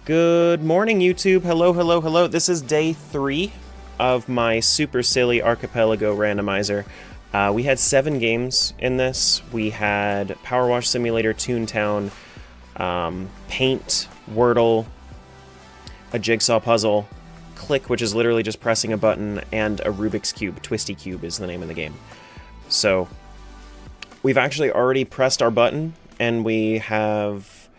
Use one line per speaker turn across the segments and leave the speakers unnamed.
Good morning, YouTube. Hello, hello, hello. This is day 3 of my super silly Archipelago randomizer. We had 7 games in this. We had Powerwash Simulator, Toontown, Paint, Wordle, a Jigsaw puzzle, Clique, which is literally just pressing a button, and a Rubik's Cube. Twisty Cube is the name of the game. So, we've actually already pressed our button, and we have...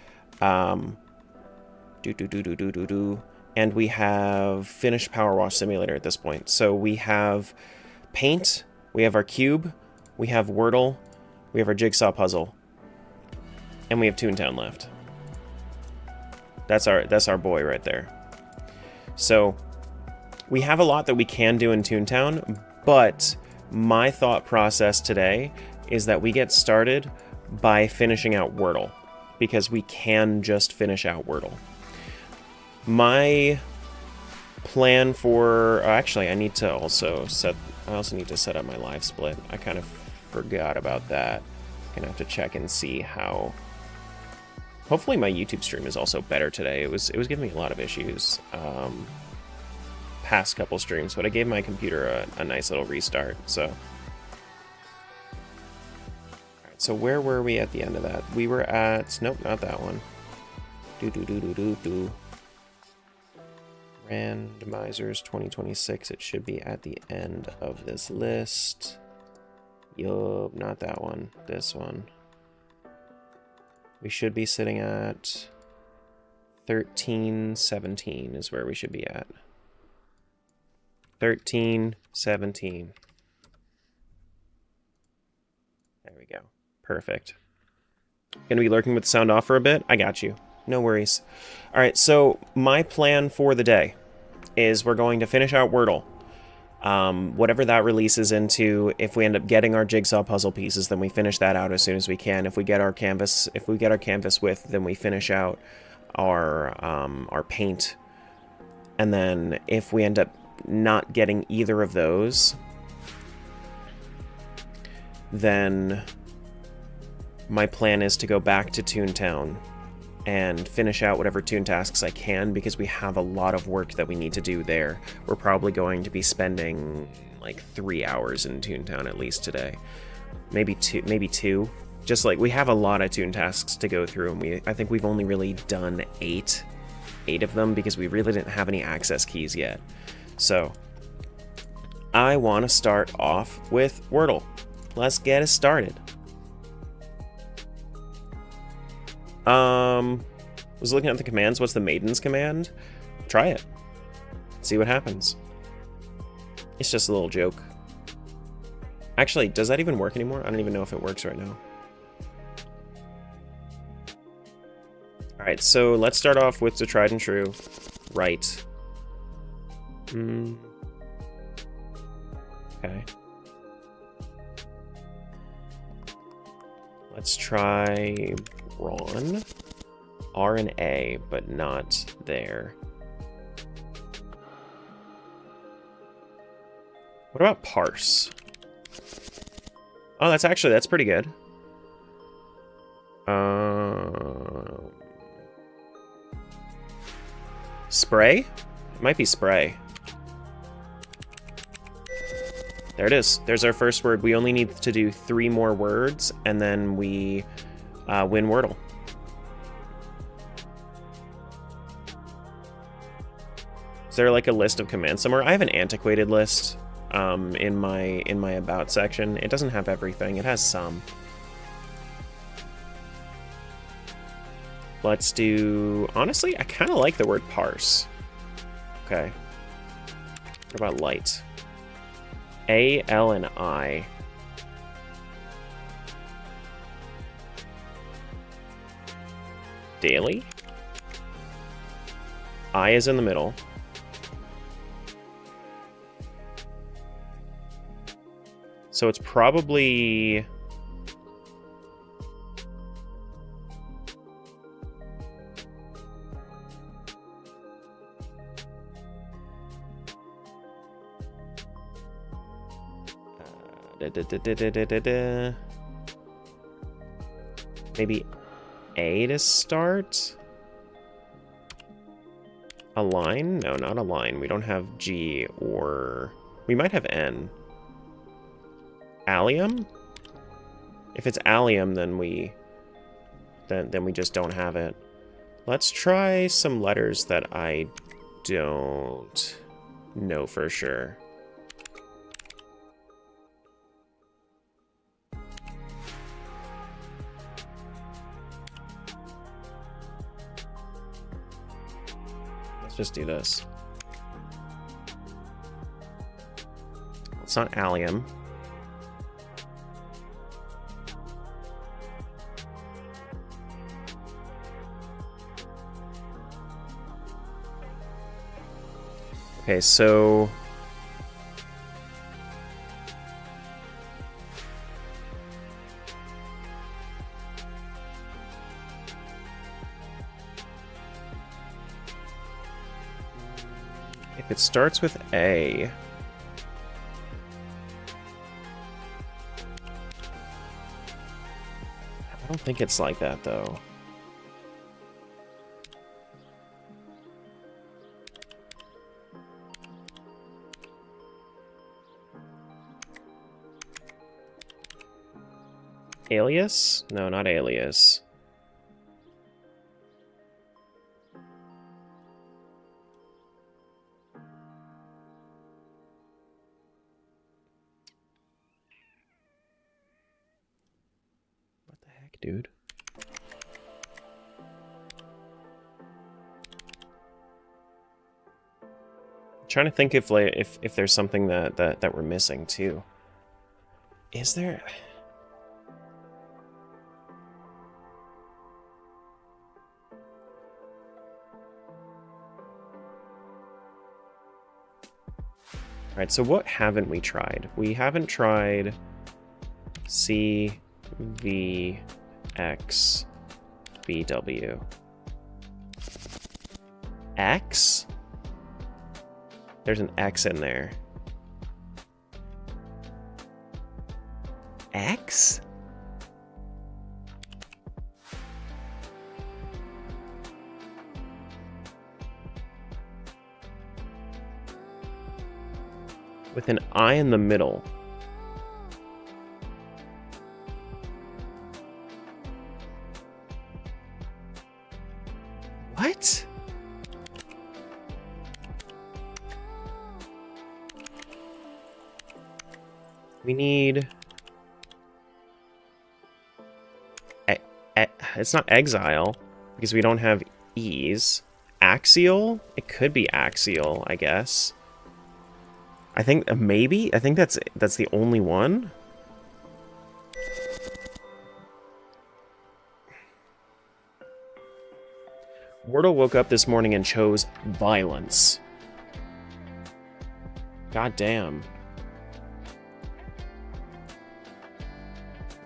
and we have finished Powerwash Simulator at this point. So we have Paint, we have our Cube, we have Wordle, we have our Jigsaw puzzle, and we have Toontown left. That's our boy right there. So we have a lot that we can do in Toontown, but my thought process today is that we get started by finishing out Wordle, because we can just finish out Wordle. My plan for... actually, I also need to set up my live split. I kind of forgot about that. Gonna have to check and see how... Hopefully my YouTube stream is also better today. It was giving me a lot of issues past couple streams, but I gave my computer a nice little restart, so... Alright, so where were we at the end of that? We were at... Nope, not that one. Randomizers 2026. It should be at the end of this list. Yup, not that one. This one. We should be sitting at 1317 is where we should be at. 1317. There we go. Perfect. Gonna be lurking with the sound off for a bit? I got you. No worries. Alright, so my plan for the day is we're going to finish out Wordle. Whatever that releases into, if we end up getting our Jigsaw puzzle pieces, then we finish that out as soon as we can. If we get our canvas width, then we finish out our paint. And then if we end up not getting either of those, then my plan is to go back to Toontown and finish out whatever toon tasks I can, because we have a lot of work that we need to do there. We're probably going to be spending like 3 hours in Toontown at least today. Maybe two. Just like, we have a lot of toon tasks to go through, and I think we've only really done 8 of them because we really didn't have any access keys yet. So, I want to start off with Wordle. Let's get it started. Was looking at the commands. What's the Maiden's command? Try it. See what happens. It's just a little joke. Actually, does that even work anymore? I don't even know if it works right now. Alright, so let's start off with the tried and true. Right. Okay. Let's try Ron. R and A, but not there. What about parse? Oh, that's pretty good. Spray? It might be spray. There it is. There's our first word. We only need to do 3 more words, and then we win Wordle. Is there like a list of commands somewhere? I have an antiquated list in my about section. It doesn't have everything. It has some. Let's do... Honestly, I kind of like the word parse. Okay. What about light? A, L, and I. Daily? I is in the middle. So it's probably... Maybe A to start? A line? No, not a line. We don't have G or... We might have N. Allium? If it's allium, then we just don't have it. Let's try some letters that I don't know for sure. Let's just do this. It's not allium. Okay, so... if it starts with A... I don't think it's like that, though. Alias? No, not alias. What the heck, dude? I'm trying to think if there's something that we're missing too. Is there? Alright, so what haven't we tried? We haven't tried C, V, X, B, W. X? There's an X in there. X? With an I in the middle. What? We need... it's not exile, because we don't have E's. Axial? It could be axial, I guess. I think maybe. I think that's the only one. Wordle woke up this morning and chose violence. God damn.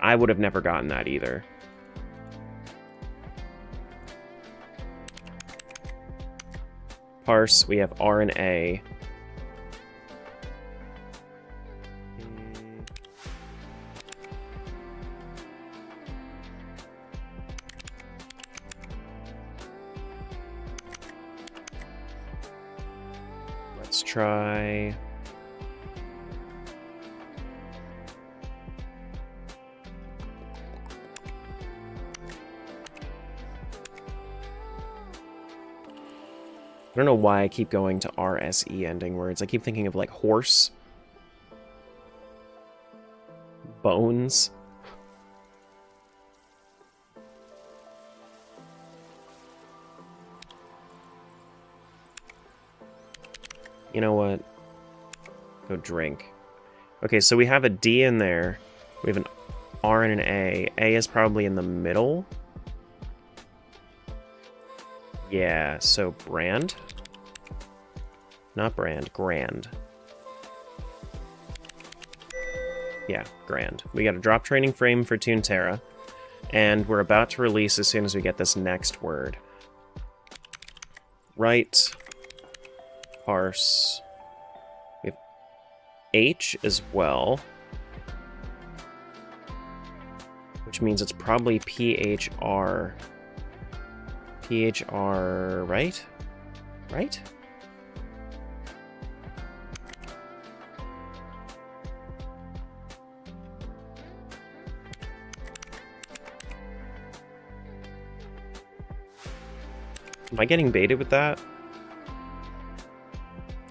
I would have never gotten that either. Parse, we have R and A. Let's try... I don't know why I keep going to RSE ending words. I keep thinking of, like, horse. Bones. You know what? Go drink. Okay, so we have a D in there. We have an R and an A. A is probably in the middle. Yeah, so brand? Not brand, grand. Yeah, grand. We got a drop training frame for Toontown, and we're about to release as soon as we get this next word. Right. Parse. We have H as well, which means it's probably PHR. PHR, right? Right? Am I getting baited with that?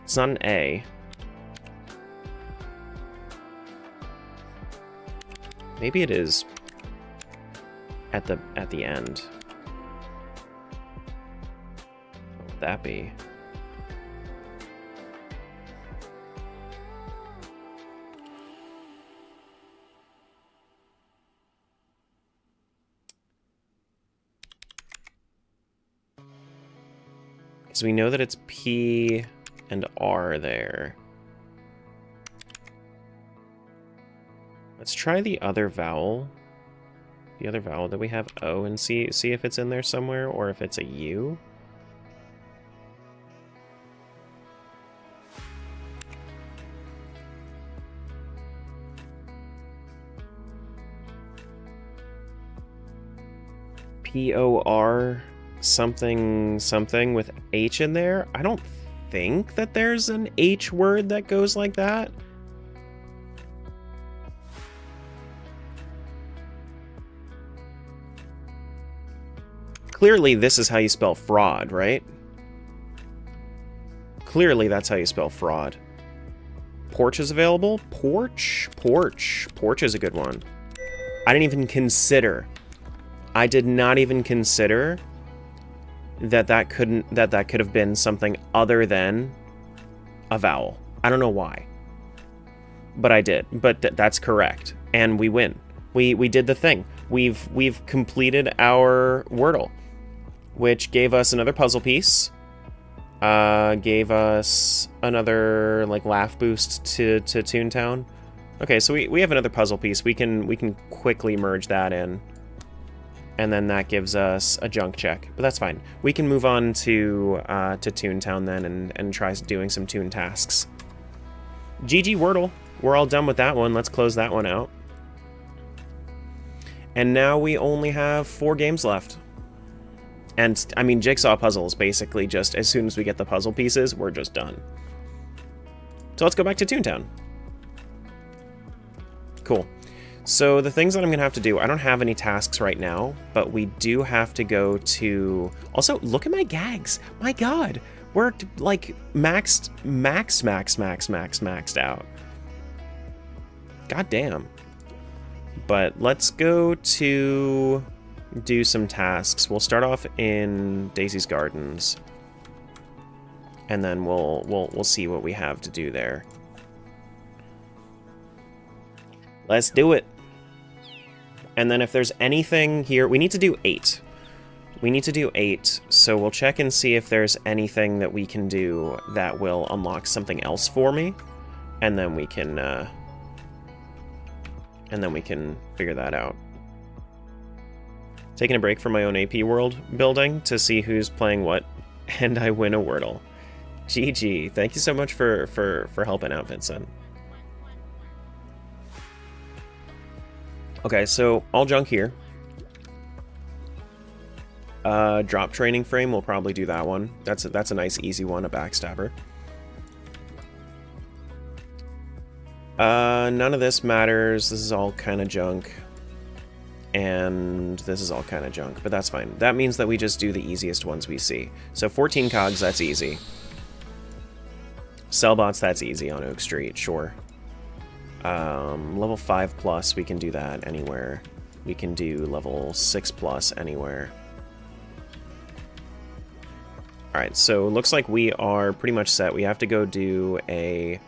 It's not an A. Maybe it is at the end. What would that be? Because we know that it's P and R there. Let's try the other vowel. The other vowel that we have, O, and see if it's in there somewhere, or if it's a U. P-O-R something something with H in there. I don't think that there's an H word that goes like that. Clearly, this is how you spell fraud, right? Clearly, that's how you spell fraud. Porch is available? Porch? Porch. Porch is a good one. I didn't even consider. I did not even consider that could have been something other than a vowel. I don't know why. But I did. But that's correct. And we win. We did the thing. We've completed our Wordle, which gave us another puzzle piece, gave us another like laugh boost to Toontown. Okay, so we have another puzzle piece. We can quickly merge that in, and then that gives us a junk check. But that's fine. We can move on to Toontown then and try doing some Toon tasks. GG Wordle. We're all done with that one. Let's close that one out. And now we only have 4 games left. And, I mean, Jigsaw puzzles, basically just as soon as we get the puzzle pieces, we're just done. So let's go back to Toontown. Cool. So the things that I'm going to have to do, I don't have any tasks right now, but we do have to go to... Also, look at my gags. My god. We're, like, maxed out. God damn. But let's go to do some tasks. We'll start off in Daisy's Gardens, and then we'll see what we have to do there. Let's do it. And then if there's anything here, we need to do 8. We need to do 8, so we'll check and see if there's anything that we can do that will unlock something else for me, and then we can figure that out. Taking a break from my own AP world building to see who's playing what, and I win a Wordle. GG. Thank you so much for helping out, Vincent. Okay, so all junk here. Drop training frame, we'll probably do that one. That's a nice easy one, a backstabber. None of this matters. This is all kind of junk. And this is all kind of junk, but that's fine. That means that we just do the easiest ones we see. So 14 cogs, that's easy. Sellbots, that's easy on Oak Street, sure. Level 5+, we can do that anywhere. We can do level 6+ anywhere. Alright, so looks like we are pretty much set. We have to go do a...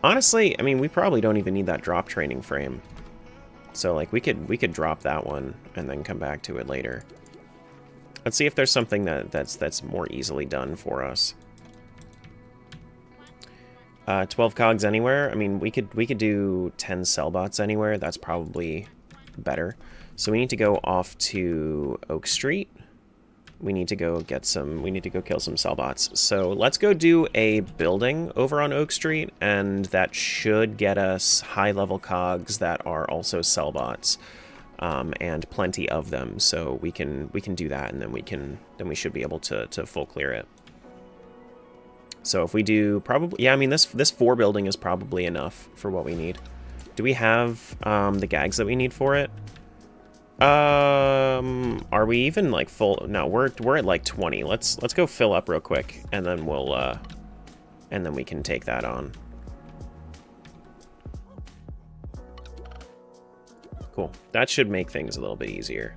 Honestly, I mean, we probably don't even need that drop training frame. So, like, we could drop that one and then come back to it later. Let's see if there's something that's more easily done for us. 12 cogs anywhere. I mean, we could do 10 sellbots anywhere. That's probably better. So we need to go off to Oak Street. We need to go get some... We need to go kill some sellbots. So let's go do a building over on Oak Street, and that should get us high-level cogs that are also sellbots, and plenty of them. So we can do that, and then we should be able to full clear it. So if we do probably, yeah, I mean, this 4 building is probably enough for what we need. Do we have the gags that we need for it? Are we even like full? No, we're at like 20. Let's go fill up real quick, and then we'll and then we can take that on. Cool. That should make things a little bit easier.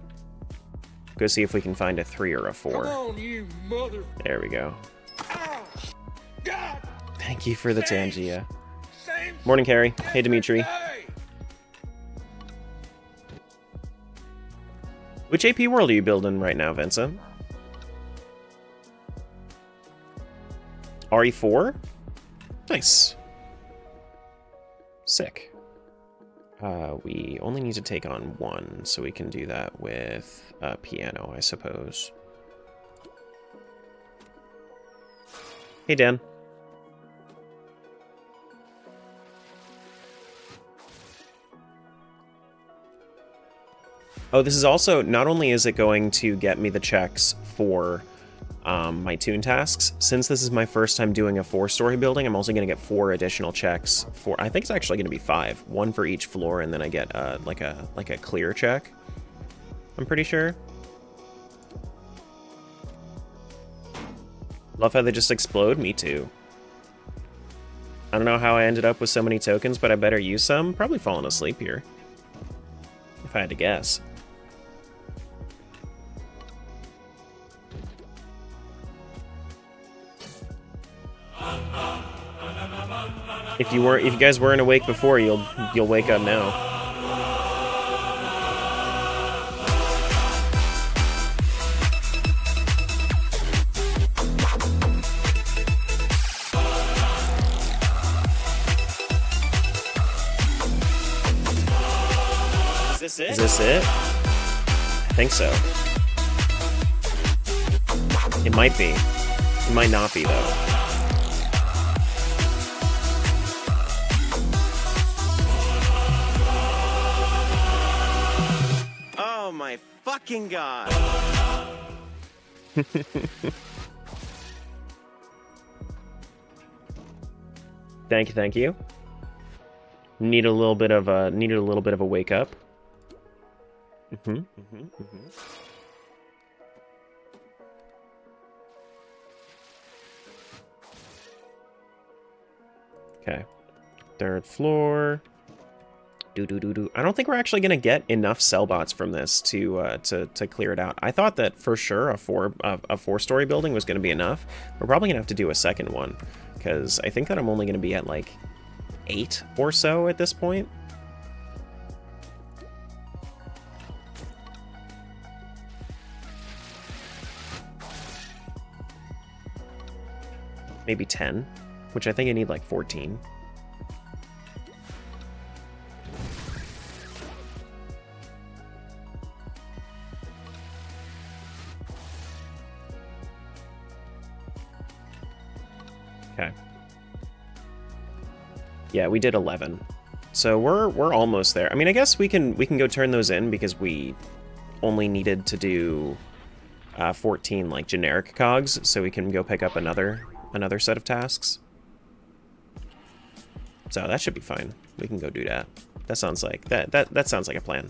Go see if we can find a 3 or a 4.
Come on, you mother...
There we go.
Ow. God.
Thank you for the Tangia. Morning, Carrie. Hey, Dimitri. Which AP world are you building right now, Vincent? RE4? Nice. Sick. We only need to take on 1, so we can do that with piano, I suppose. Hey, Dan. Oh, this is also, not only is it going to get me the checks for my Toon tasks, since this is my first time doing a 4-story building, I'm also going to get 4 additional checks for, I think it's actually going to be 5. 1 for each floor, and then I get like a clear check. I'm pretty sure. Love how they just explode, me too. I don't know how I ended up with so many tokens, but I better use some. Probably falling asleep here, if I had to guess. If you guys weren't awake before, you'll wake up now.
Is this it?
Is this it? I think so. It might be. It might not be, though.
Oh my fucking god!
Thank you. Needed a little bit of a wake up. Okay. 3rd floor. I don't think we're actually gonna get enough sellbots from this to clear it out. I thought that for sure a 4-story building was gonna be enough. We're probably gonna have to do a second one, because I think that I'm only gonna be at like 8 or so at this point. Maybe 10, which I think I need like 14. Okay. Yeah, we did 11. So we're almost there. I mean, I guess we can go turn those in, because we only needed to do 14 like generic cogs, so we can go pick up another set of tasks. So that should be fine. We can go do that. That sounds like that sounds like a plan.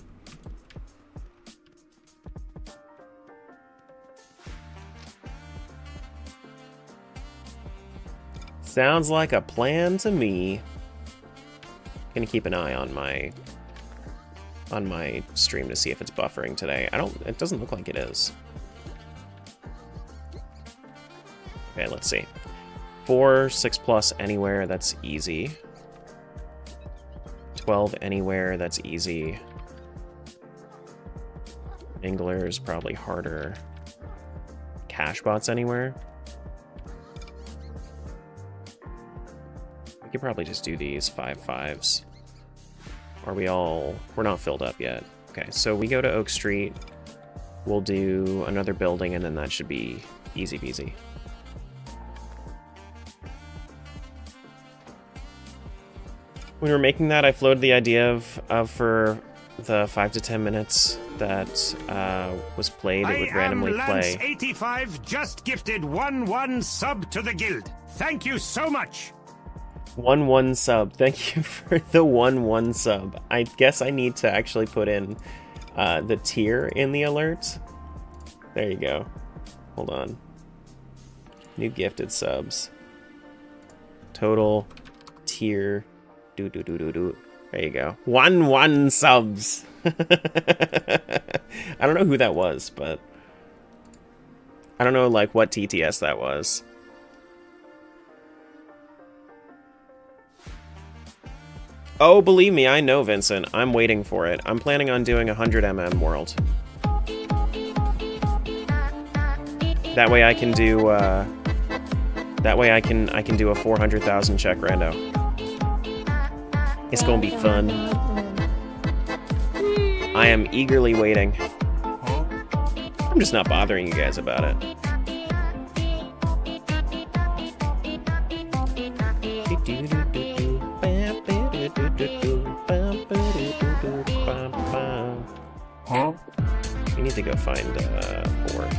Sounds like a plan to me. Gonna keep an eye on my stream to see if it's buffering today. It doesn't look like it is. Okay, let's see. 4, 6+ anywhere, that's easy. 12 anywhere, that's easy. Angler's probably harder. Cash bots anywhere. We could probably just do these 5 5s. We're not filled up yet. Okay, so we go to Oak Street. We'll do another building, and then that should be easy peasy. When we were making that, I floated the idea of for the 5 to 10 minutes that was played, it would randomly play.
Lance85 just gifted 1 sub to the guild. Thank you so much.
1 sub. Thank you for the 1 sub. I guess I need to actually put in the tier in the alert. There you go. Hold on. New gifted subs. Total tier. There you go. 1 subs. I don't know who that was, but I don't know like what TTS that was. Oh, believe me, I know, Vincent. I'm waiting for it. I'm planning on doing 100mm world. That way I can do I can do a 400,000 check rando. It's gonna be fun. I am eagerly waiting. I'm just not bothering you guys about it. We need to go find 4.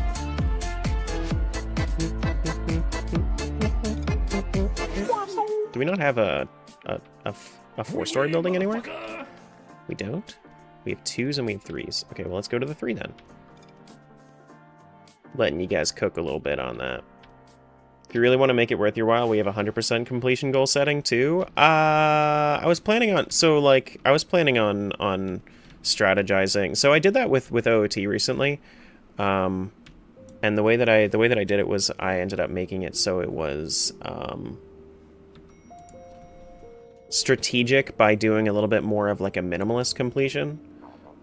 Do we not have a 4-story building anywhere? We don't? We have 2s and we have 3s. Okay, well, let's go to the 3 then. Letting you guys cook a little bit on that. If you really want to make it worth your while, we have a 100% completion goal setting too. I was planning on strategizing. So I did that with OOT recently. And the way that I did it was I ended up making it so it was strategic by doing a little bit more of like a minimalist completion.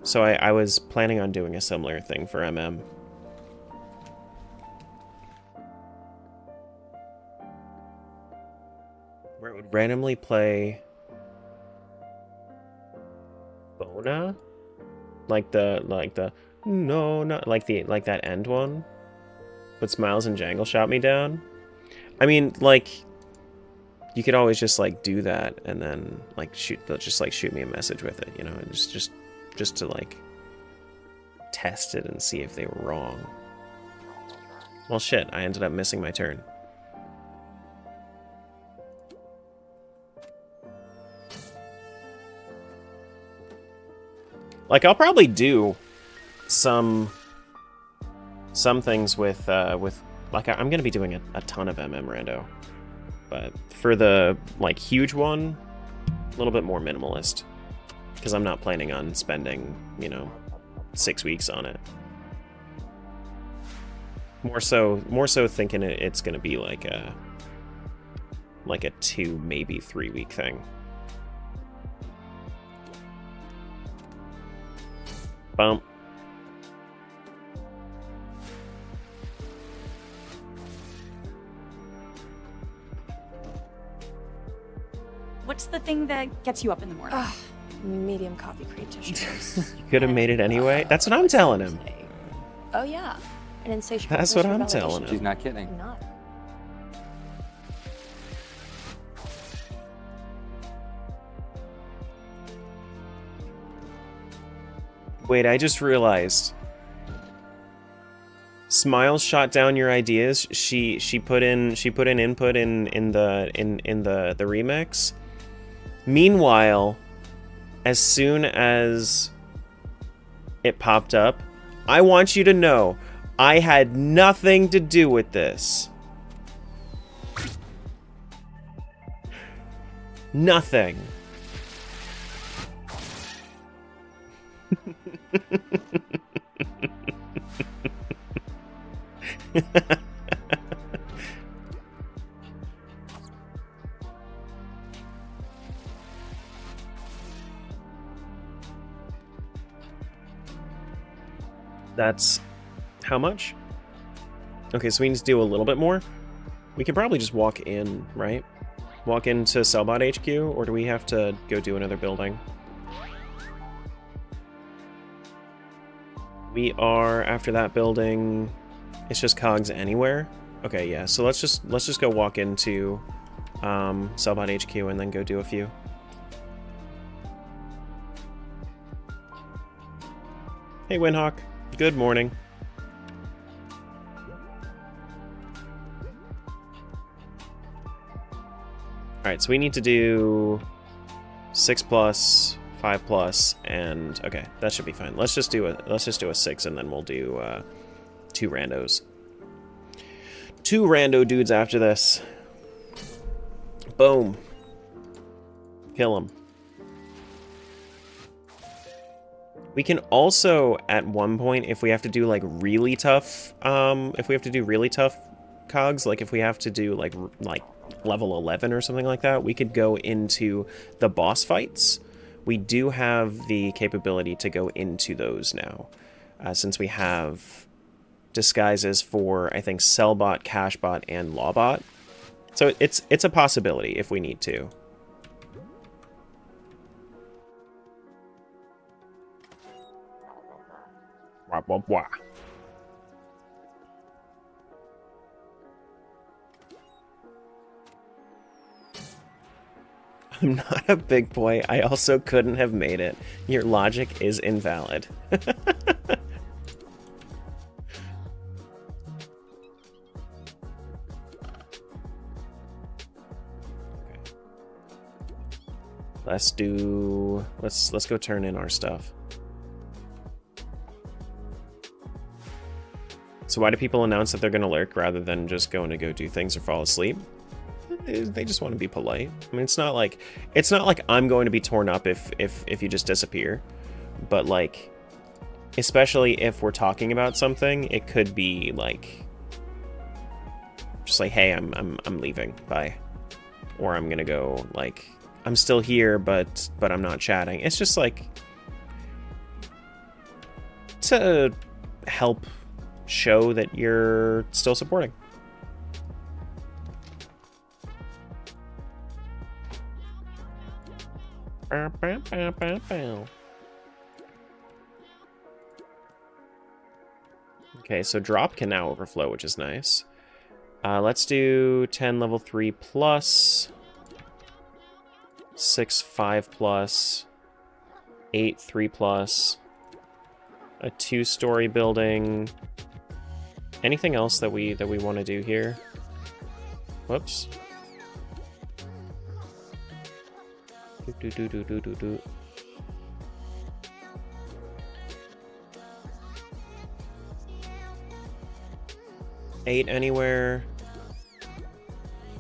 So I was planning on doing a similar thing for MM. Where it would randomly play Bona? Like that end one. But Smiles and Jangle shot me down. I mean, like, you could always just like do that and then like shoot me a message with it, you know, and just to like test it and see if they were wrong. Well, shit, I ended up missing my turn. Like, I'll probably do some things with like, I'm gonna be doing a ton of MM rando, but for the like huge one, a little bit more minimalist, because I'm not planning on spending, you know, 6 weeks on it. More so thinking it's gonna be like a 2, maybe 3 week thing. Bump.
What's the thing that gets you up in the morning?
Medium coffee cream tissues.
You could have made it anyway. That's what I'm telling him.
Oh yeah, an insatiable.
That's what I'm telling him.
She's not kidding.
I'm not.
Wait, I just realized. Smiles shot down your ideas. She put in input in the remix. Meanwhile, as soon as it popped up, I want you to know I had nothing to do with this. Nothing. That's how much? Okay, so we need to do a little bit more. We could probably just walk in, right? Walk into Cellbot HQ, or do we have to go do another building? We are after that building. It's just cogs anywhere. Okay, yeah. So let's just go walk into Cellbot HQ and then go do a few. Hey, Windhawk. Good morning. Alright, so we need to do 6 plus, 5 plus, and okay, that should be fine. Let's just do a 6 and then we'll do 2 randos. 2 rando dudes after this. Boom. Kill him. We can also, at one point, if we have to do like really tough, cogs, like if we have to do like level 11 or something like that, we could go into the boss fights. We do have the capability to go into those now, since we have disguises for, I think, Sellbot, Cashbot, and Lawbot. So it's a possibility if we need to. Wah, wah, wah. I'm not a big boy. I also couldn't have made it. Your logic is invalid. Let's go turn in our stuff. So why do people announce that they're gonna lurk rather than just going to go do things or fall asleep? They just want to be polite. I mean, it's not like I'm going to be torn up if you just disappear. But like, especially if we're talking about something, it could be like just like, hey, I'm leaving. Bye. Or I'm gonna go like, I'm still here, but I'm not chatting. It's just like to help show that you're still supporting. Okay, so drop can now overflow, which is nice. Let's do 10 level 3 plus, 6 5 plus, 8 3 plus, a 2-story building. Anything else that we want to do here? Whoops. Do. 8 anywhere.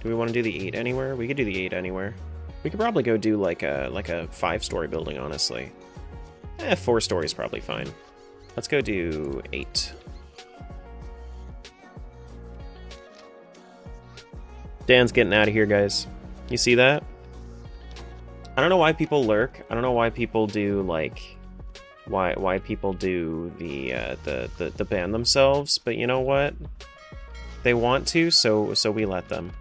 Do we want to do the 8 anywhere? We could do the 8 anywhere. We could probably go do like a 5-story building, honestly. 4 stories probably fine. Let's go do 8. Dan's getting out of here, guys. You see that? I don't know why people lurk. I don't know why people do like why people do the ban themselves, but you know what? They want to, so we let them.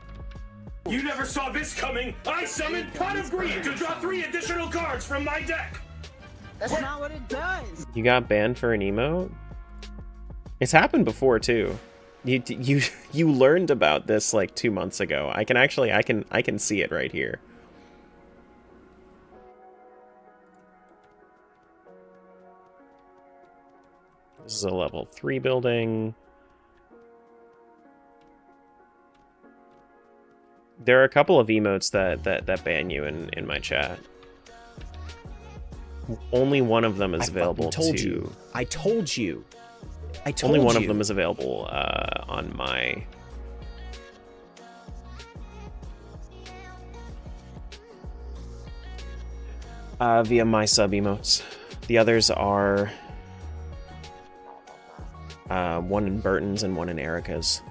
You never saw this coming! I summoned Pot of Greed to draw 3 additional cards from my deck!
That's not what it does!
You got banned for an emote? It's happened before too. You learned about this like 2 months ago. I can see it right here. This is a level 3 building. There are a couple of emotes that ban you in my chat. Only one of them is available.
I told you.
Only one of them is available on my. Via my sub emotes. The others are one in Burton's and one in Erica's.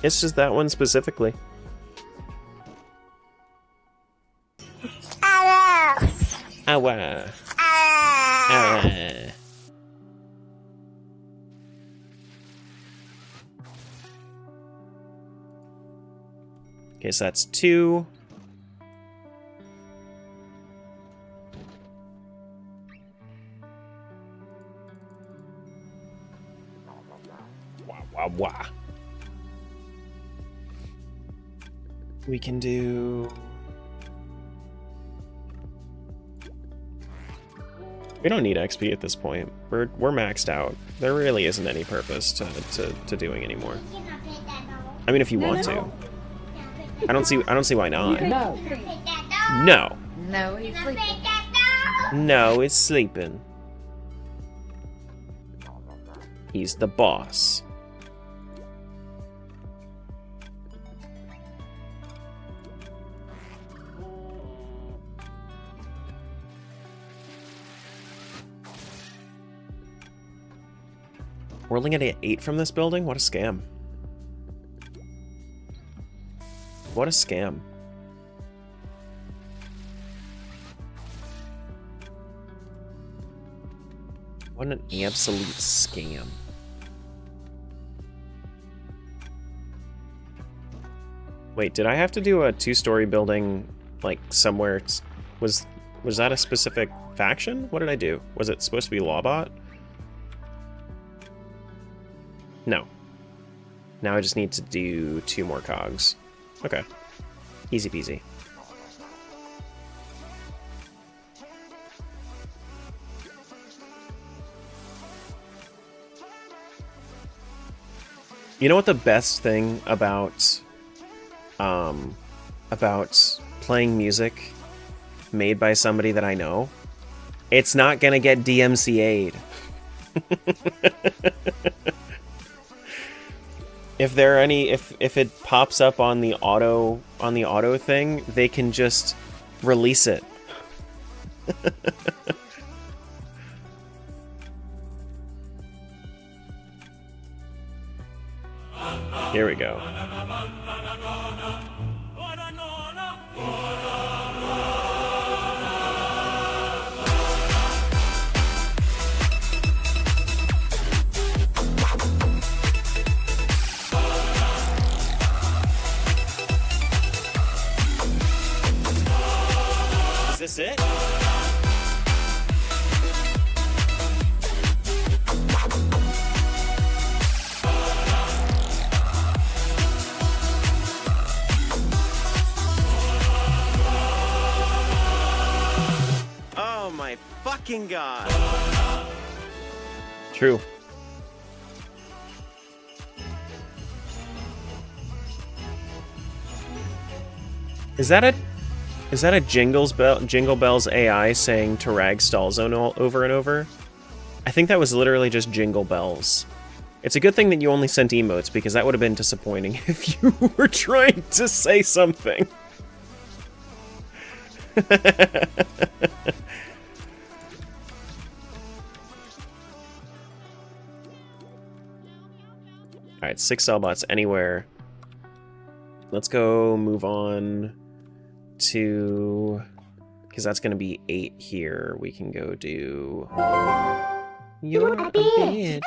It's just that one specifically. Awa. Awa. Okay, so that's 2. Wah, wah, wah. We can do... We don't need XP at this point. We're maxed out. There really isn't any purpose to doing anymore. I mean, if you want to. I don't see why not.
No.
No.
No, he's sleeping.
No, it's sleeping. He's the boss. We're only gonna get 8 from this building? What a scam. What a scam. What an absolute scam. Wait, did I have to do a 2-story building, like, somewhere? Was that a specific faction? What did I do? Was it supposed to be Lawbot? No. Now I just need to do 2 more cogs. Okay. Easy peasy. You know what the best thing about playing music made by somebody that I know? It's not gonna get DMCA'd. If it pops up on the auto thing, they can just release it. Here we go.
Is this it? Oh my fucking god.
True. Is that a Jingle Bells AI saying to rag stall zone over and over? I think that was literally just Jingle Bells. It's a good thing that you only sent emotes, because that would have been disappointing if you were trying to say something. Alright, 6 cellbots anywhere. Let's go move on to... because that's going to be 8 here. We can go do... You're a bitch.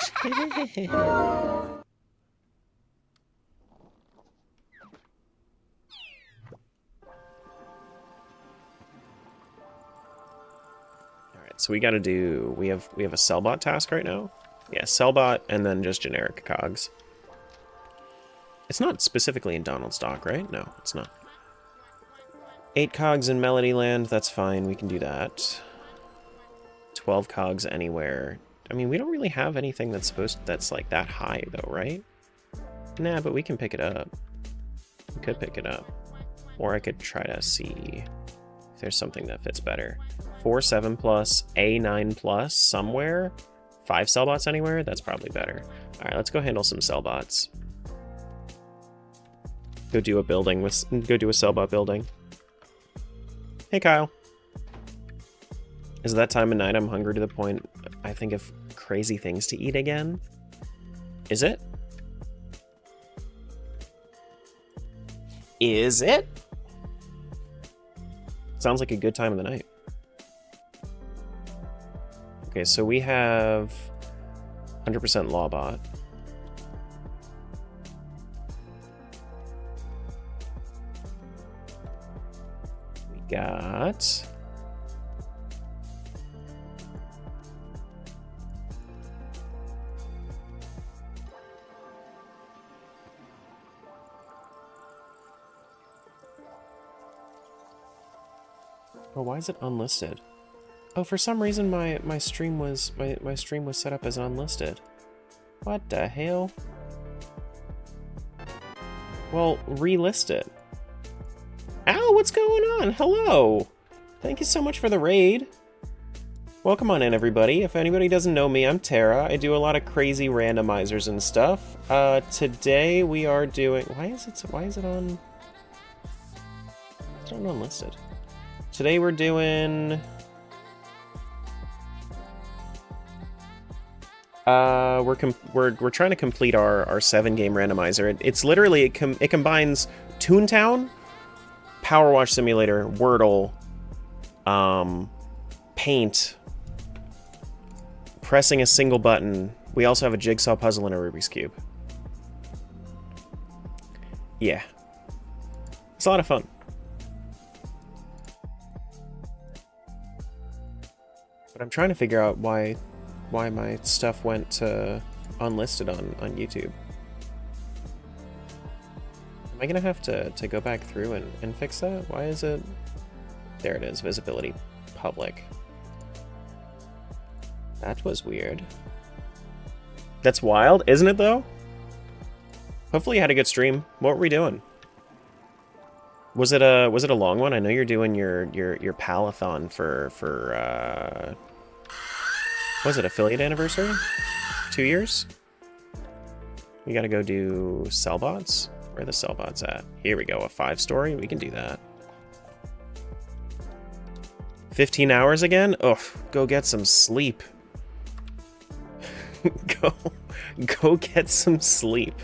Alright, so we got to do... We have a cellbot task right now? Yeah, cellbot and then just generic cogs. It's not specifically in Donald's dock, right? No, it's not. 8 cogs in Melodyland, that's fine, we can do that. 12 cogs anywhere. I mean, we don't really have anything that's like that high though, right? Nah, but we can pick it up. We could pick it up. Or I could try to see if there's something that fits better. 4 7+, A 9+, somewhere? 5 cellbots anywhere? That's probably better. Alright, let's go handle some cellbots. Go do a cellbot building. Hey, Kyle. Is it that time of night I'm hungry to the point I think of crazy things to eat again? Is it? Is it? Sounds like a good time of the night. Okay, so we have 100% Lawbot. Got Oh, why is it unlisted? Oh, for some reason my stream was set up as unlisted. What the hell? Well, relist it. Ow, what's going on? Hello! Thank you so much for the raid. Welcome on in, everybody. If anybody doesn't know me, I'm Tara. I do a lot of crazy randomizers and stuff. Today we are doing... Why is it on... It's not unlisted. Today we're doing... We're trying to complete our 7-game randomizer. It's literally it combines Toontown, Powerwash Simulator, Wordle, Paint, pressing a single button. We also have a Jigsaw puzzle and a Rubik's Cube. Yeah, it's a lot of fun. But I'm trying to figure out why my stuff went to unlisted on YouTube. Am I gonna have to go back through and fix that? Why is it... There it is, visibility public. That was weird. That's wild, isn't it though? Hopefully you had a good stream. What were we doing? Was it a long one? I know you're doing your palathon for was it affiliate anniversary? 2 years? We gotta go do Sellbots? Where are the Sellbots at? Here we go, a 5-story? We can do that. 15 hours again? Ugh, go get some sleep. Go get some sleep.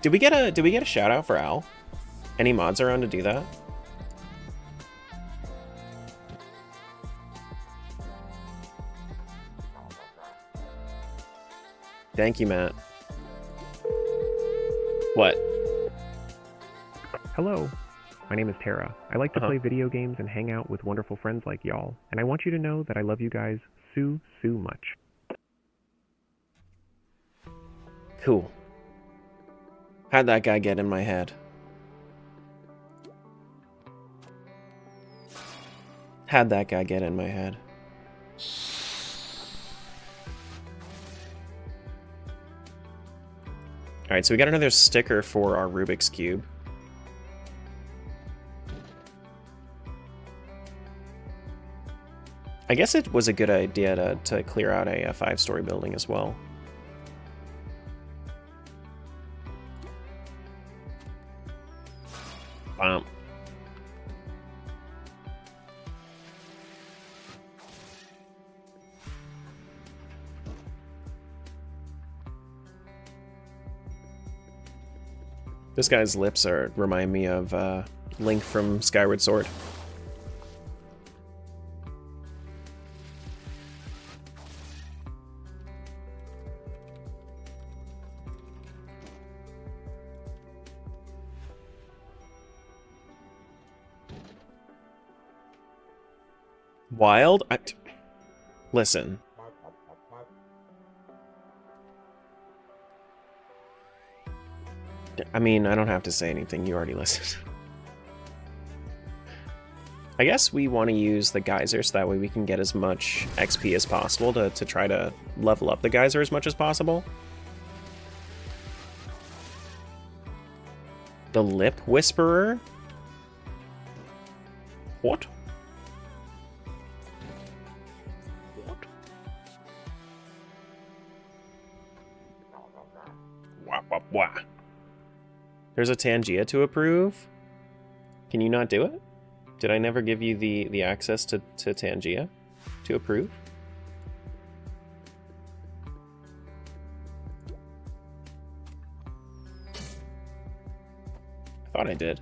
Did we get a shout out for Al? Any mods around to do that? Thank you, Matt. What?
Hello, my name is Tara. I like to play video games and hang out with wonderful friends like y'all, and I want you to know that I love you guys so much.
Cool. How'd that guy get in my head? How'd that guy get in my head? Alright, so we got another sticker for our Rubik's Cube. I guess it was a good idea to clear out a 5-story building as well. Bump. This guy's lips remind me of Link from Skyward Sword. Wild? Listen. I mean, I don't have to say anything. You already listened. I guess we want to use the geyser so that way we can get as much XP as possible to try to level up the geyser as much as possible. The Lip Whisperer? What? Wah, wah, wah. There's a Tangia to approve? Can you not do it? Did I never give you the access to Tangia to approve? I thought I did.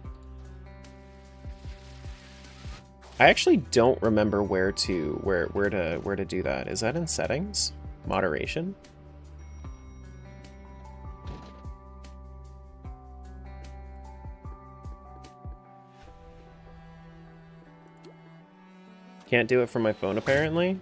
I actually don't remember where to do that. Is that in settings? Moderation? Can't do it from my phone, apparently.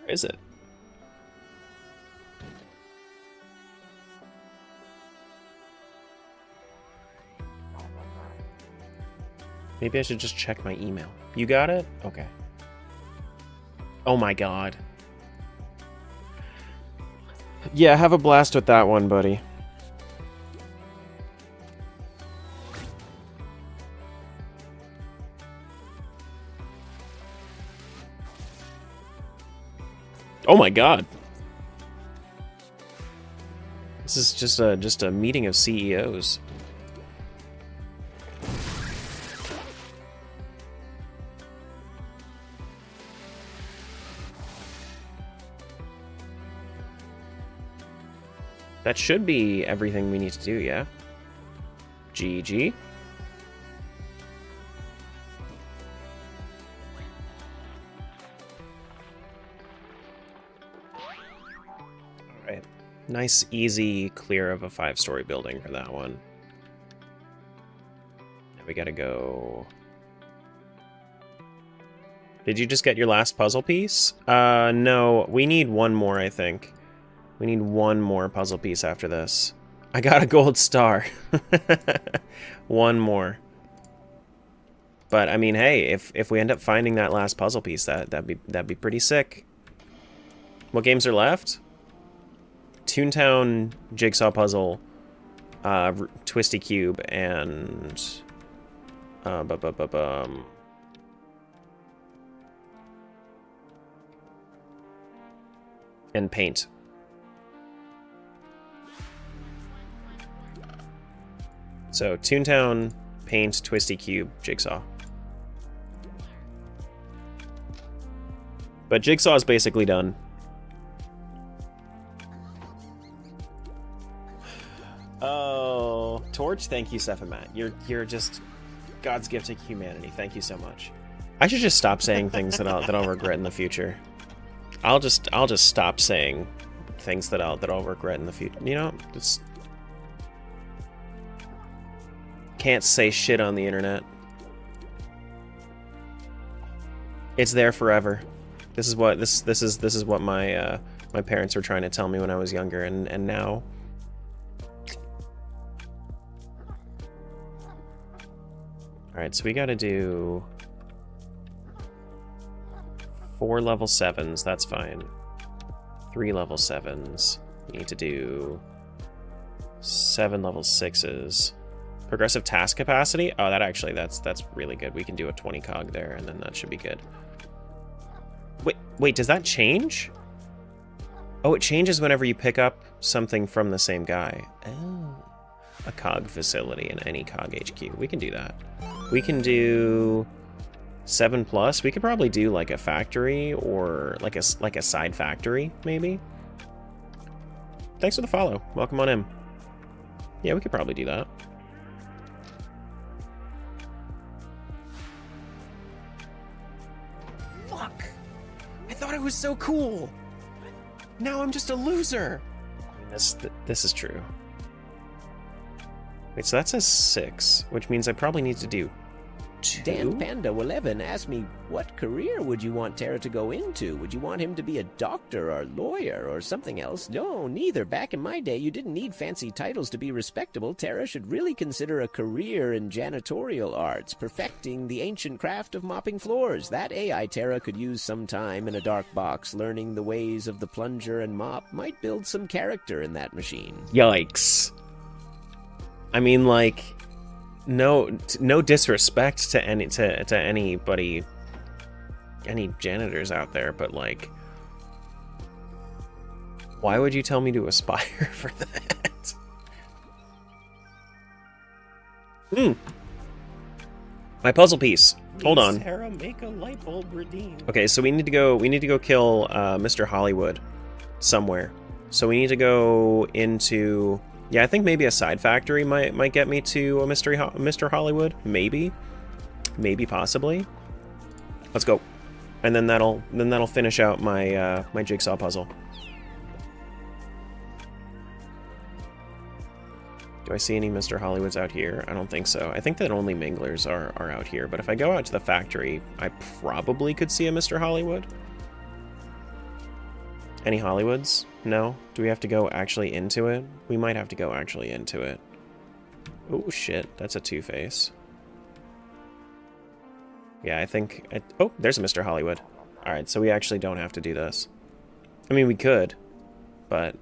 Where is it? Maybe I should just check my email. You got it? Okay. Oh my god. Yeah, have a blast with that one, buddy. Oh my god. This is just a meeting of CEOs. That should be everything we need to do, yeah? GG. Alright. Nice, easy clear of a 5-story building for that one. Now we gotta go... Did you just get your last puzzle piece? No. We need one more, I think. We need one more puzzle piece after this. I got a gold star. One more. But I mean, hey, if we end up finding that last puzzle piece, that'd be pretty sick. What games are left? Toontown, Jigsaw puzzle, Twisty cube, and and paint. So, Toontown, Paint, Twisty Cube, Jigsaw. But Jigsaw is basically done. Oh, Torch, thank you, Sephimat. You're just God's gift to humanity. Thank you so much. I should just stop saying things that I'll regret in the future. I'll just stop saying things that I'll regret in the future. You know, just can't say shit on the internet. It's there forever. This is what my my parents were trying to tell me when I was younger, and now. All right, so we got to do 4 level 7s. That's fine. 3 level 7s. We need to do 7 level 6s. Progressive task capacity? Oh, that's really good. We can do a 20 cog there, and then that should be good. Wait, does that change? Oh, it changes whenever you pick up something from the same guy. Oh. A cog facility in any cog HQ. We can do that. We can do 7+. We could probably do like a factory or like a side factory, maybe. Thanks for the follow. Welcome on in. Yeah, we could probably do that. Fuck! I thought I was so cool! Now I'm just a loser! I mean, this is true. Wait, so that says 6, which means I probably need to do 2?
Dan Panda 11 asked me, what career would you want Tara to go into? Would you want him to be a doctor or lawyer or something else? No, neither. Back in my day, you didn't need fancy titles to be respectable. Tara should really consider a career in janitorial arts, perfecting the ancient craft of mopping floors. That AI Tara could use some time in a dark box, learning the ways of the plunger and mop might build some character in that machine.
Yikes. I mean, like, no disrespect to anybody, any janitors out there, but like, why would you tell me to aspire for that? My puzzle piece. Hold on.
Sarah, make a light bulb redeem.
Okay, so we need to go kill Mr. Hollywood somewhere. So we need to go into. Yeah, I think maybe a side factory might get me to a Mr. Hollywood. Maybe, possibly. Let's go, and then that'll finish out my my jigsaw puzzle. Do I see any Mr. Hollywoods out here? I don't think so. I think that only Minglers are out here. But if I go out to the factory, I probably could see a Mr. Hollywood. Any Hollywoods? No? Do we have to go actually into it? We might have to go actually into it. Oh shit, that's a Two-Face. Yeah, I think... oh, there's a Mr. Hollywood. Alright, so we actually don't have to do this. I mean, we could, but...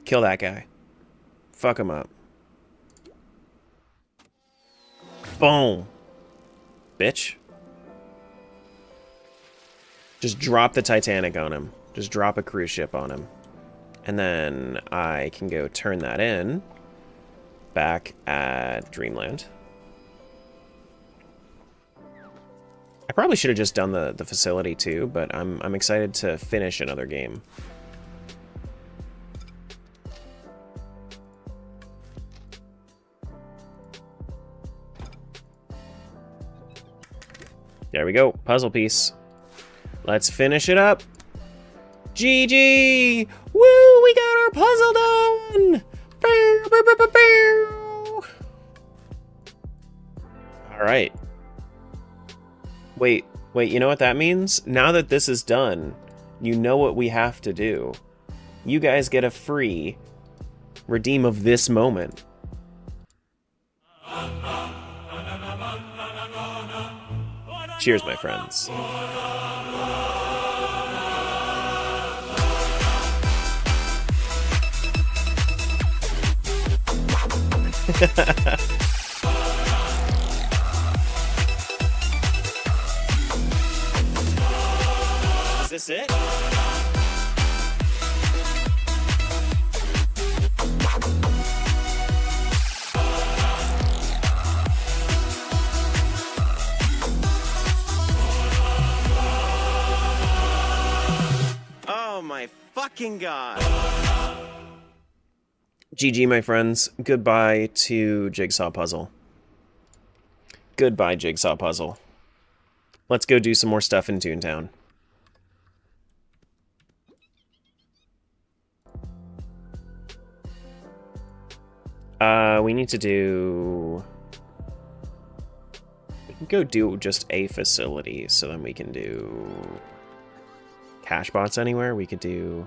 kill that guy. Fuck him up. Boom! Bitch. Just drop the Titanic on him. Just drop a cruise ship on him. And then I can go turn that in back at Dreamland. I probably should have just done the facility too, but I'm excited to finish another game. There we go, puzzle piece. Let's finish it up. GG! Woo! We got our puzzle done! Alright. Wait, you know what that means? Now that this is done, you know what we have to do. You guys get a free redeem of this moment. Cheers, my friends. Is this it? Oh my fucking god. GG, my friends. Goodbye to Jigsaw Puzzle. Goodbye, Jigsaw Puzzle. Let's go do some more stuff in Toontown. We need to do... we can go do just a facility, so then we can do... cash bots anywhere. We could do...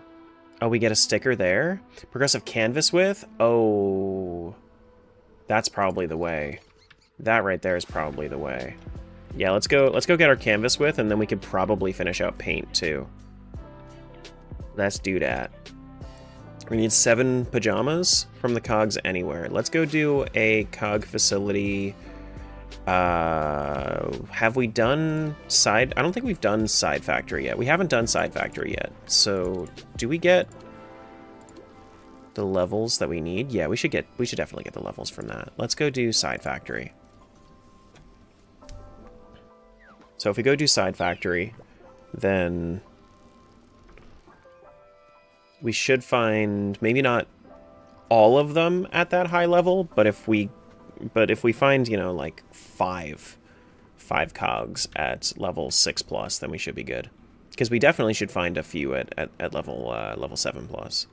oh, we get a sticker there? Progressive canvas width? Oh... that's probably the way. That right there is probably the way. Yeah, let's go get our canvas width, and then we could probably finish out paint, too. Let's do that. We need 7 pajamas from the cogs anywhere. Let's go do a cog facility. Have we done side? I don't think we've done side factory yet. We haven't done side factory yet. So do we get the levels that we need? Yeah, we should definitely get the levels from that. Let's go do side factory. So if we go do side factory, then we should find maybe not all of them at that high level, but if we find, you know, like five cogs at level 6+, then we should be good. Because we definitely should find a few at level 7+.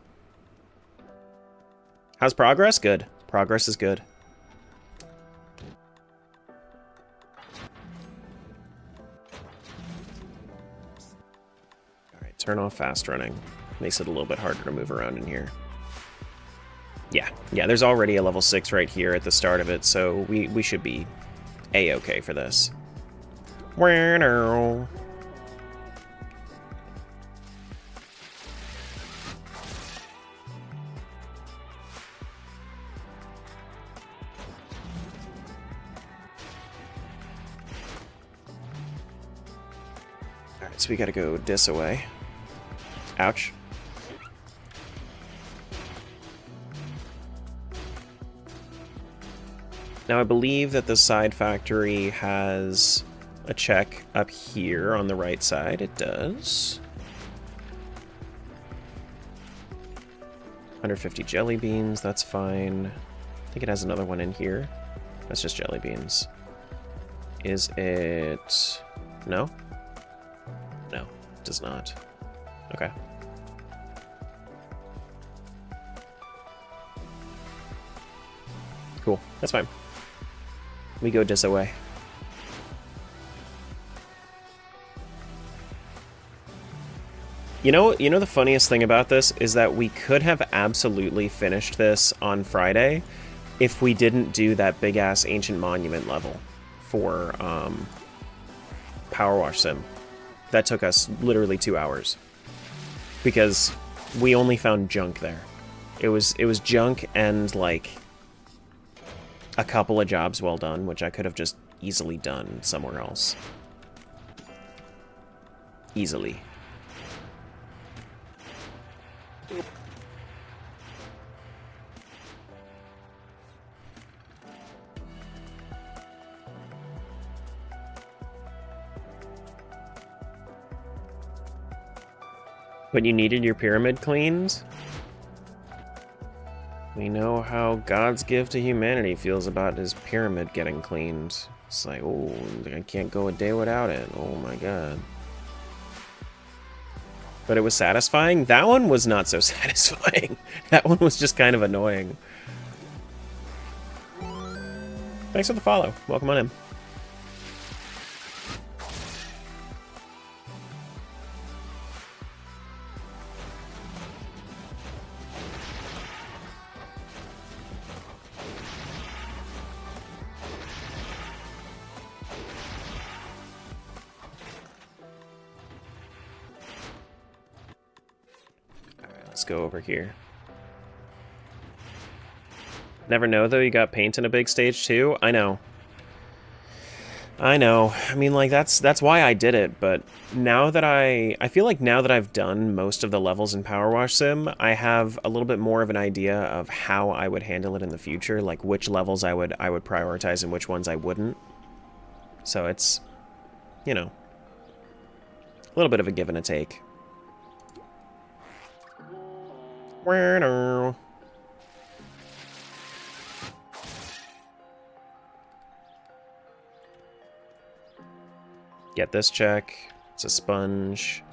How's progress? Good. Progress is good. Alright, turn off fast running. Makes it a little bit harder to move around in here. Yeah, there's already a level 6 right here at the start of it, so we should be A-okay for this. Alright, so we gotta go this away. Ouch. Now I believe that the side factory has a check up here on the right side. It does. 150 jelly beans, that's fine. I think it has another one in here. That's just jelly beans. Is it... no? No, it does not. Okay. Cool, that's fine. We go this away. You know the funniest thing about this is that we could have absolutely finished this on Friday if we didn't do that big-ass Ancient Monument level for Powerwash Sim. That took us literally 2 hours. Because we only found junk there. It was junk and, like, a couple of jobs well done, which I could have just easily done somewhere else. Easily. But you needed your pyramid cleaned? We know how God's gift to humanity feels about his pyramid getting cleaned. It's like, oh, I can't go a day without it. Oh my god. But it was satisfying? That one was not so satisfying. That one was just kind of annoying. Thanks for the follow. Welcome on in. Let's go over here. Never know, though, you got paint in a big stage, too? I know. I know. I mean, like, that's why I did it, but now that I feel like now that I've done most of the levels in Powerwash Sim, I have a little bit more of an idea of how I would handle it in the future, like which levels I would prioritize and which ones I wouldn't. So it's, you know, a little bit of a give and a take. Get this check. It's a sponge.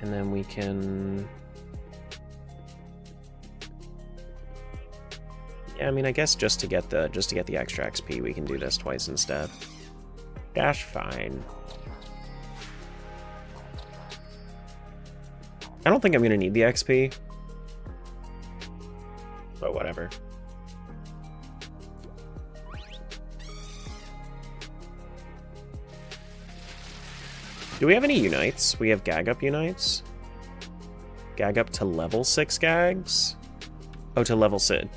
And then we can... Yeah, I mean, I guess just to get the extra XP, we can do this twice instead. That's fine. I don't think I'm gonna need the XP, but whatever. Do we have any unites? We have gag up unites. Gag up to level 6 gags. Oh, to level 6,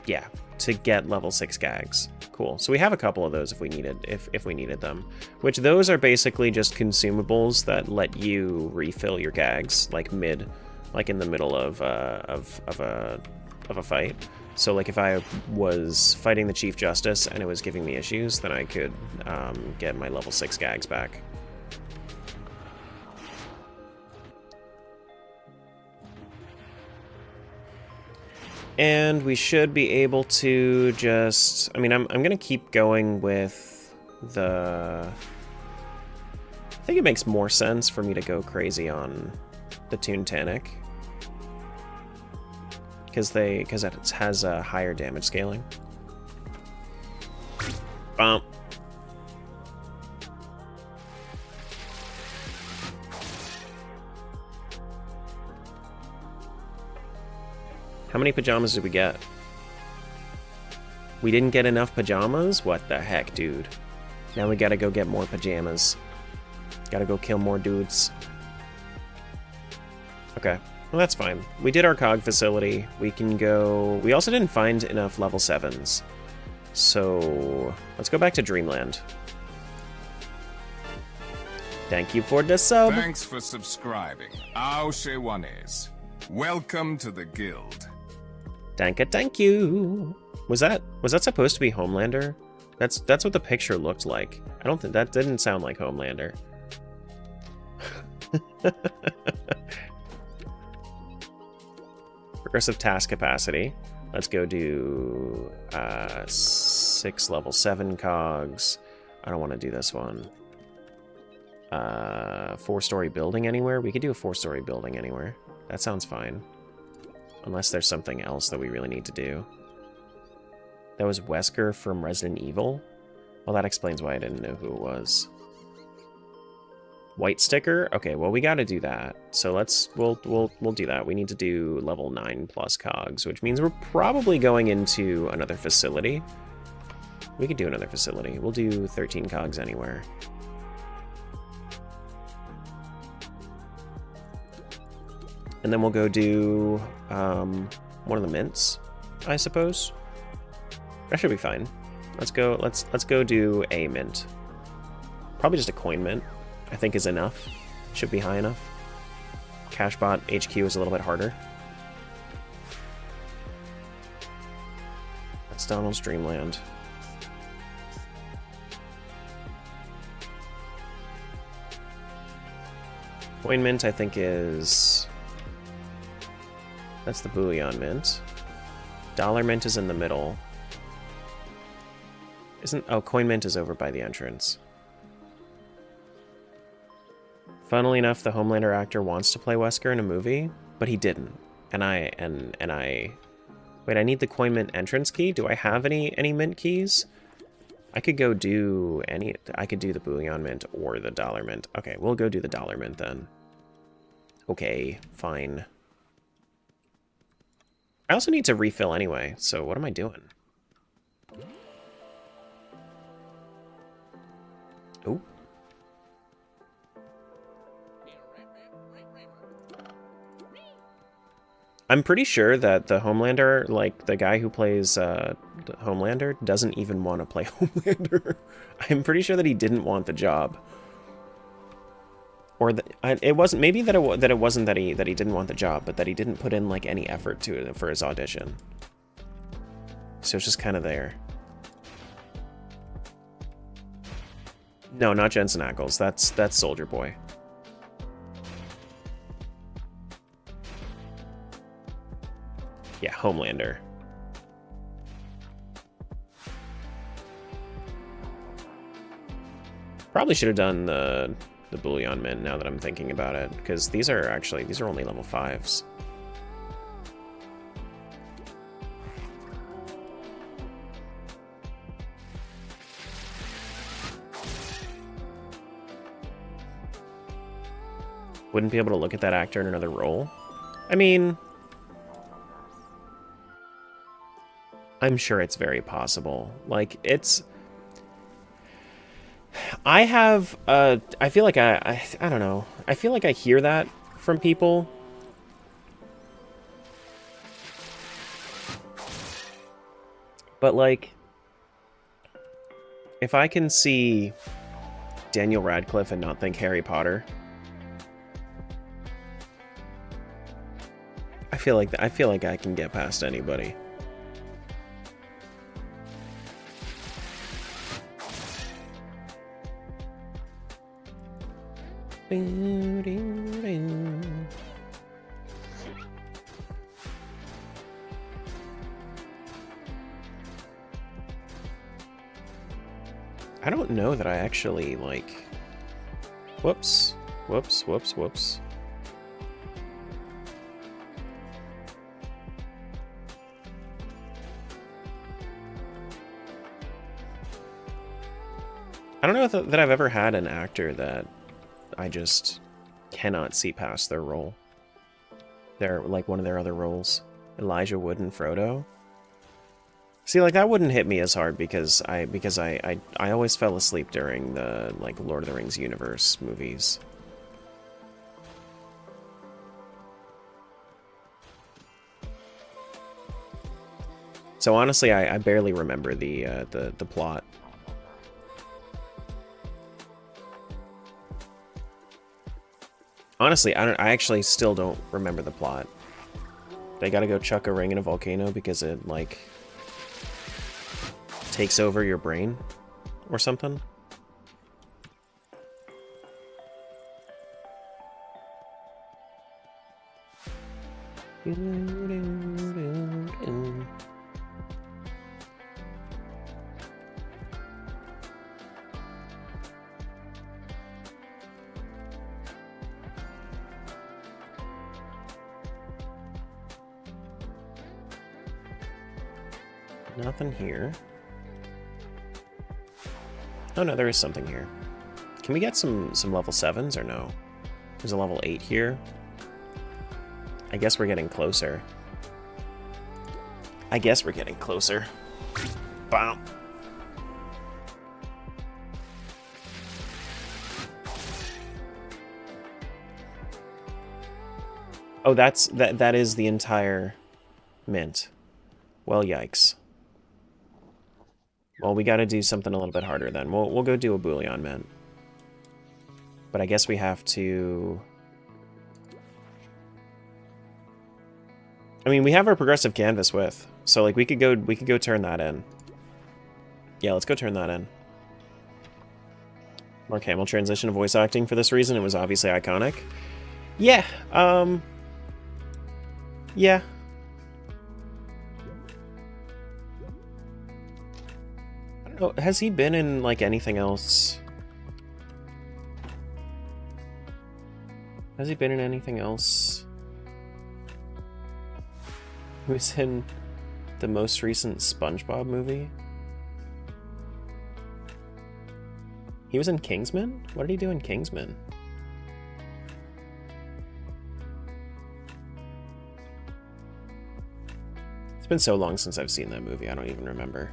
yeah, to get level 6 gags. Cool. So we have a couple of those if we needed, if we needed them. Which those are basically just consumables that let you refill your gags, like in the middle of a fight. So like if I was fighting the Chief Justice and it was giving me issues, then I could get my level 6 gags back. And we should be able to just... I mean, I'm going to keep going with the... I think it makes more sense for me to go crazy on the Toontown. Because it has a higher damage scaling. Bump. How many pajamas did we get? We didn't get enough pajamas? What the heck, dude? Now we gotta go get more pajamas. Gotta go kill more dudes. Okay, well that's fine. We did our COG facility. We can go... We also didn't find enough level 7s. So, let's go back to Dreamland. Thank you for the sub.
Thanks for subscribing. Aoshewanes. Welcome to the guild.
Thank you. Was that supposed to be Homelander? That's what the picture looked like. I don't think that didn't sound like Homelander. Progressive task capacity. Let's go do 6 level 7 cogs. I don't want to do this one. 4-story building anywhere. We could do a 4-story building anywhere. That sounds fine. Unless there's something else that we really need to do. That was Wesker from Resident Evil? Well, that explains why I didn't know who it was. White sticker? Okay, well, we gotta do that. So we'll do that. We need to do level 9 plus cogs, which means we're probably going into another facility. We could do another facility. We'll do 13 cogs anywhere. And then we'll go do one of the mints, I suppose. That should be fine. Let's go do a mint. Probably just a coin mint, I think is enough. Should be high enough. Cashbot HQ is a little bit harder. That's Donald's Dreamland. Coin mint, I think, is... That's the bullion mint. Dollar mint is in the middle. Oh, coin mint is over by the entrance. Funnily enough, the Homelander actor wants to play Wesker in a movie, but he didn't. And I wait, I need the coin mint entrance key. Do I have any mint keys? I could go do I could do the bullion mint or the dollar mint. Okay, we'll go do the dollar mint then. Okay, fine. I also need to refill anyway, so what am I doing? Oh. I'm pretty sure that the Homelander, like, the guy who plays Homelander, doesn't even want to play Homelander. I'm pretty sure that he didn't want the job. Or it wasn't, maybe that it wasn't that he didn't want the job, but that he didn't put in, like, any effort to it for his audition. So it's just kind of there. No, not Jensen Ackles. That's Soldier Boy. Yeah, Homelander. Probably should have done the bullion mint now that I'm thinking about it, because these are only level 5s. Wouldn't be able to look at that actor in another role? I mean, I'm sure it's very possible. Like, it's... I feel like I don't know. I feel like I hear that from people. But, like, if I can see Daniel Radcliffe and not think Harry Potter, I feel like I can get past anybody. I don't know that I actually, like... Whoops. Whoops, whoops, whoops. I don't know that I've ever had an actor that I just cannot see past their role. They're like one of their other roles. Elijah Wood and Frodo. See, like, that wouldn't hit me as hard because I always fell asleep during the, like, Lord of the Rings universe movies. So honestly, I barely remember the plot. Honestly, I actually still don't remember the plot. They gotta go chuck a ring in a volcano because it, like, takes over your brain or something. Nothing here. Oh no, there is something here. Can we get some level 7s or no? There's a level 8 here. I guess we're getting closer. I guess we're getting closer. Bam. Oh, that is the entire mint. Well, yikes. Well, we got to do something a little bit harder then. We'll go do a Bouillon mint. But I guess we have to... I mean, we have our progressive canvas with, so like we could go turn that in. Yeah, let's go turn that in. Mark Hamill transition to voice acting for this reason. It was obviously iconic. Yeah. Yeah. I don't know. Has he been in like anything else? Has he been in anything else? He was in the most recent SpongeBob movie. He was in Kingsman? What did he do in Kingsman? It's been so long since I've seen that movie, I don't even remember.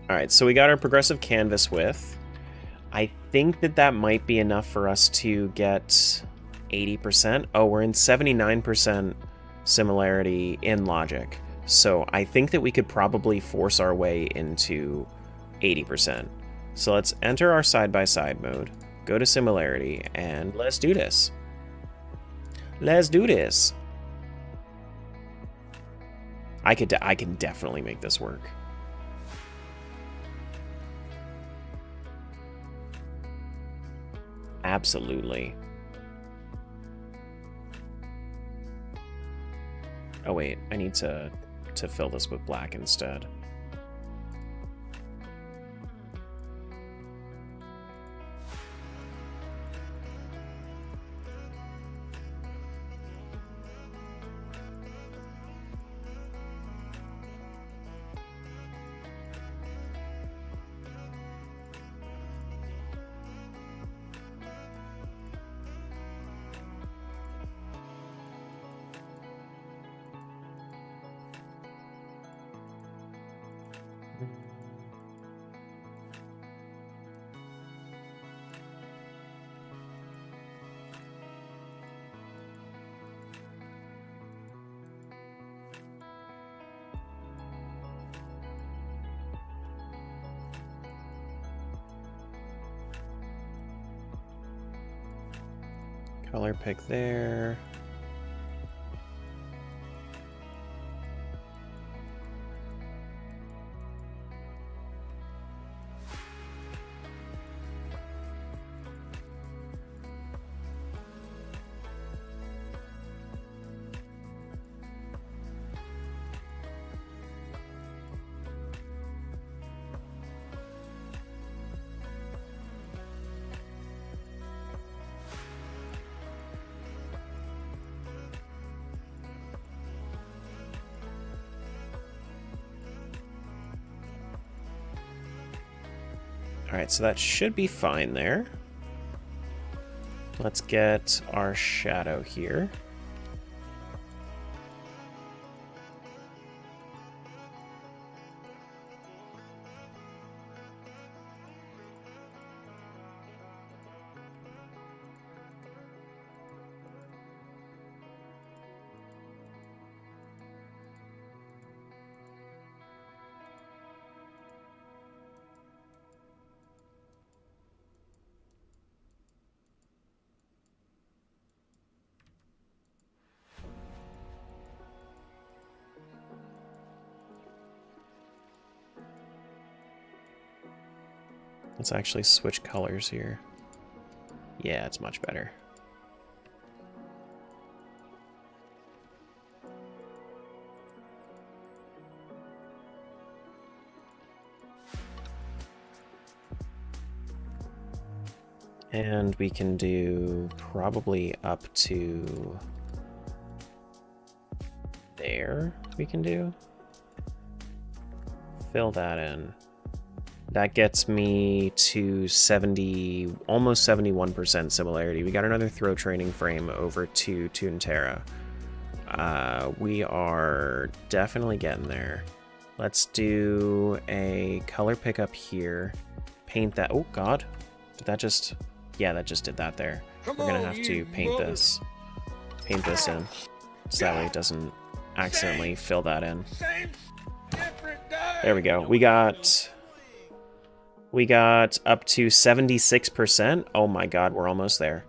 Alright, so we got our progressive canvas width. I think that might be enough for us to get 80%. Oh, we're in 79% similarity in logic. So I think that we could probably force our way into 80%. So let's enter our side-by-side mode, go to similarity, and let's do this. Let's do this. I can definitely make this work. Absolutely. Oh wait, I need to fill this with black instead. Color pick there. Alright, so that should be fine there. Let's get our shadow here. Let's actually switch colors here. Yeah, it's much better. And we can do probably up to there. We can do. Fill that in. That gets me to 70, almost 71% similarity. We got another throw training frame over to Toontown. We are definitely getting there. Let's do a color pickup here. Paint that. Oh God, did that just? Yeah, that just did that there. We're gonna have to paint this. Paint this in, so that way it doesn't accidentally fill that in. There we go. We got up to 76%. Oh my God, we're almost there.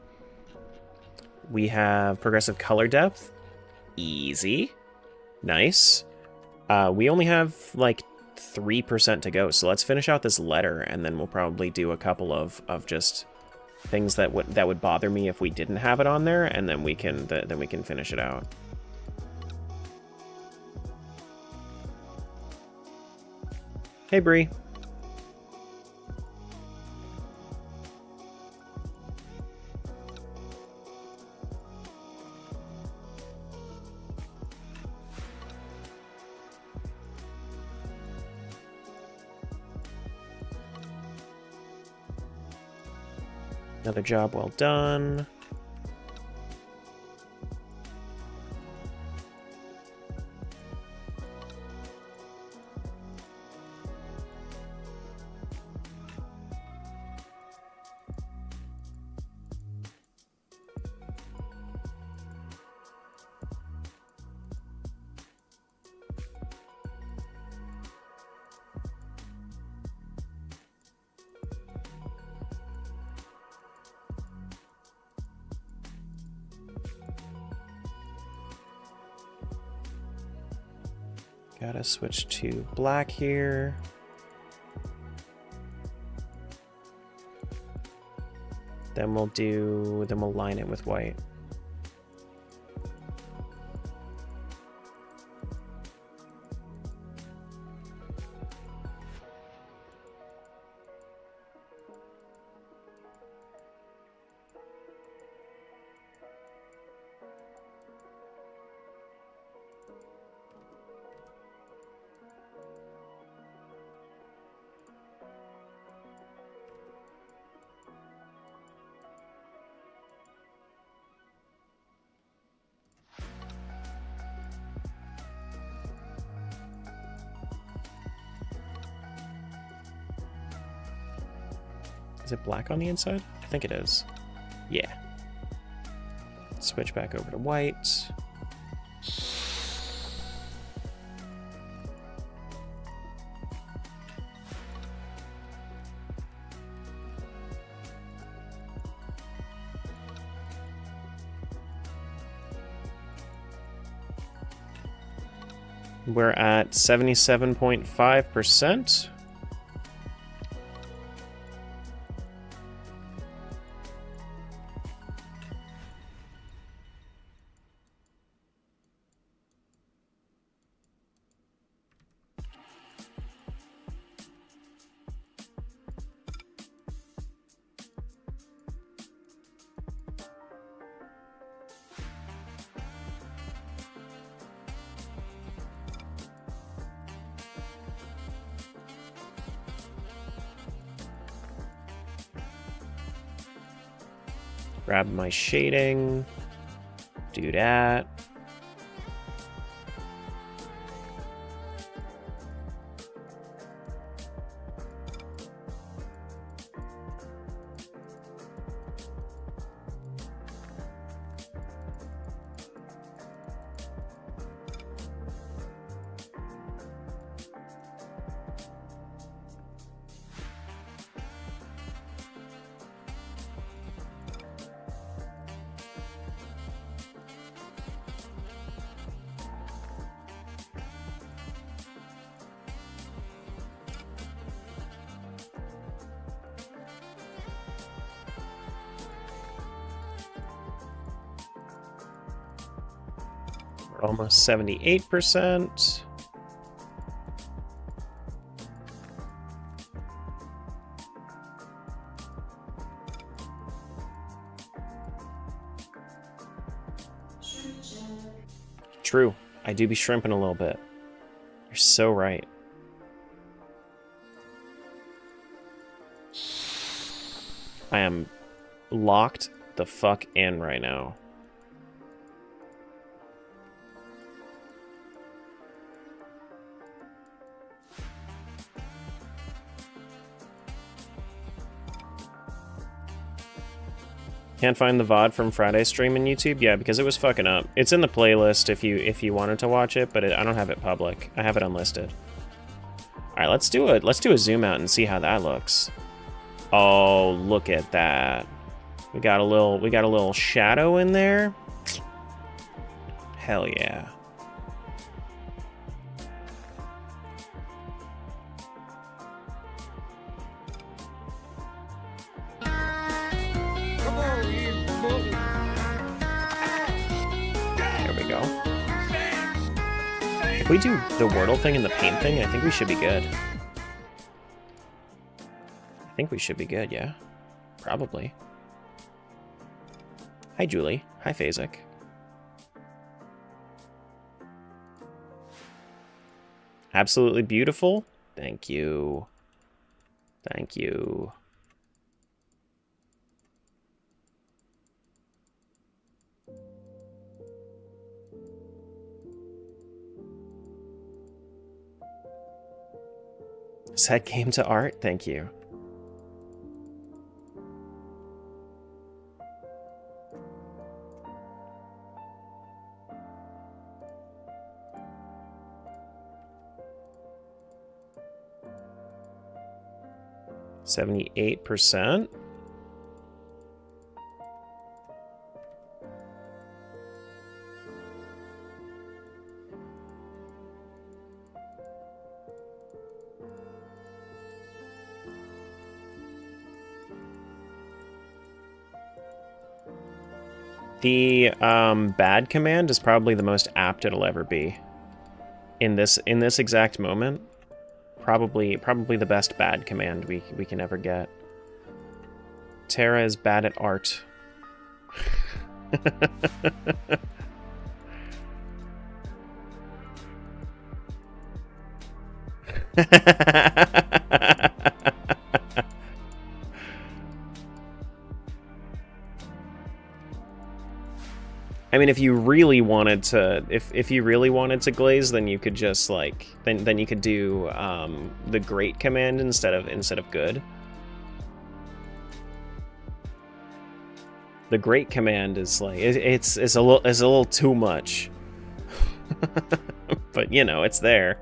We have progressive color depth. Easy. Nice. We only have like 3% to go, so let's finish out this letter, and then we'll probably do a couple of just things that would bother me if we didn't have it on there, and then we can finish it out. Hey, Bree. Another job well done. Gotta switch to black here. Then we'll line it with white. Is it black on the inside? I think it is. Yeah. Switch back over to white. We're at 77.5%. Grab my shading, do that. Almost 78%. true. I do be shrimping a little bit. You're so right. I am locked the fuck in right now. Can't find the VOD from Friday's stream in YouTube? Yeah, because it was fucking up. It's in the playlist if you wanted to watch it, but I don't have it public. I have it unlisted. All right, let's do a zoom out and see how that looks. Oh, look at that. We got a little shadow in there. Hell yeah.
Come on, you mother.
There we go. If we do the Wordle thing and the paint thing, I think we should be good. I think we should be good, yeah. Probably. Hi, Julie. Hi, Phasic. Absolutely beautiful. Thank you. Thank you. Set game to art. Thank you. %78%. The bad command is probably the most apt it'll ever be. In this exact moment, probably the best bad command we can ever get. Tara is bad at art. I mean, if you really wanted to, if you really wanted to glaze, then you could just like, then you could do the great command instead of good. The great command is like it's a little too much, but you know it's there.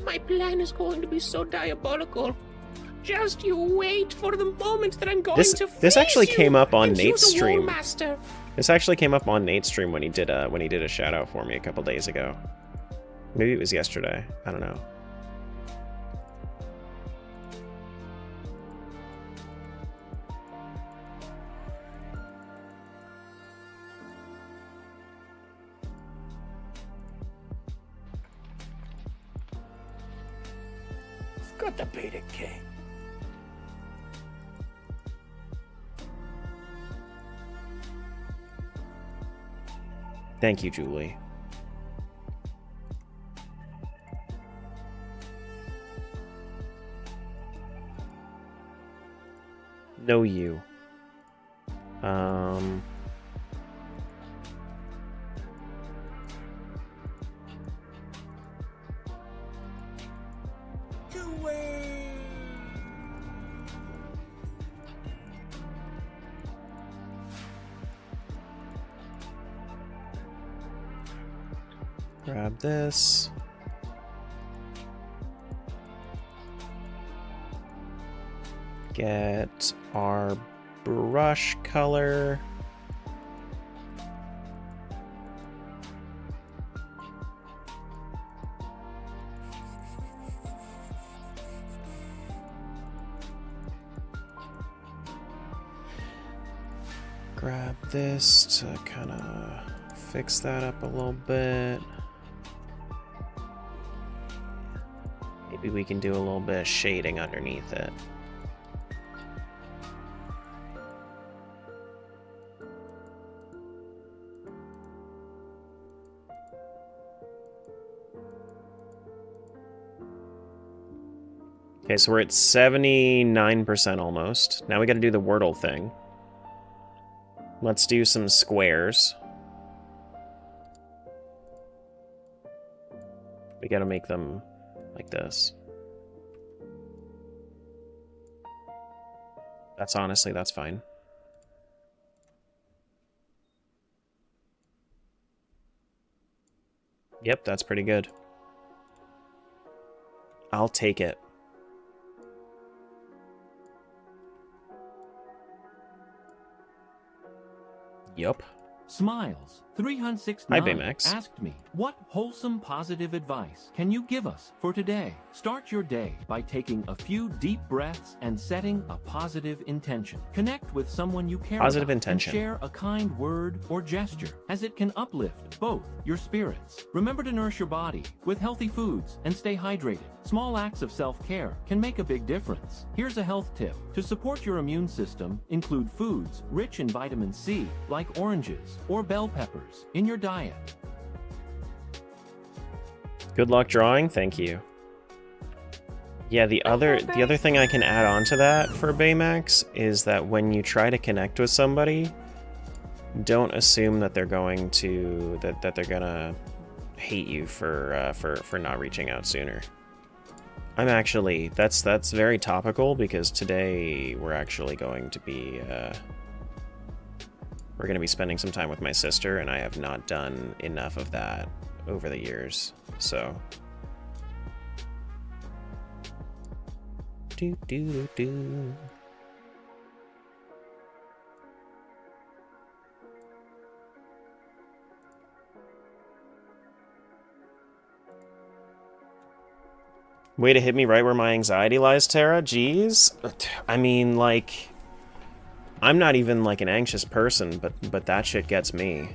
My plan is going to be so diabolical. Just you wait for the moment that I'm going to freeze
this actually came up on
and
Nate's
you, the
stream.
Master.
This actually came up on Nate's stream when he did a shout out for me a couple days ago. Maybe it was yesterday. I don't know.
Got the beta K.
Thank you, Julie. No, you. Grab this. Get our brush color. Grab this to kind of fix that up a little bit. Maybe we can do a little bit of shading underneath it. Okay, so we're at 79% almost. Now we gotta do the Wordle thing. Let's do some squares. We gotta make them like this. That's fine. Yep, that's pretty good. I'll take it. Yup.
Smiles. 369 asked me, what wholesome positive advice can you give us for today? Start your day by taking a few deep breaths and setting a positive intention. Connect with someone you care
Positive
about
intention.
and share a kind word or gesture, as it can uplift both your spirits. Remember to nourish your body with healthy foods and stay hydrated. Small acts of self-care can make a big difference. Here's a health tip. To support your immune system, include foods rich in vitamin C, like oranges or bell peppers, in your diet.
Good luck drawing, thank you. Yeah, the other thing I can add on to that for Baymax is that when you try to connect with somebody, don't assume that they're going to that they're gonna hate you for not reaching out sooner. I'm actually that's very topical because today we're actually going to be we're going to be spending some time with my sister, and I have not done enough of that over the years, so. Do. Way to hit me right where my anxiety lies, Tara. Jeez. I mean, like, I'm not even like an anxious person, but that shit gets me.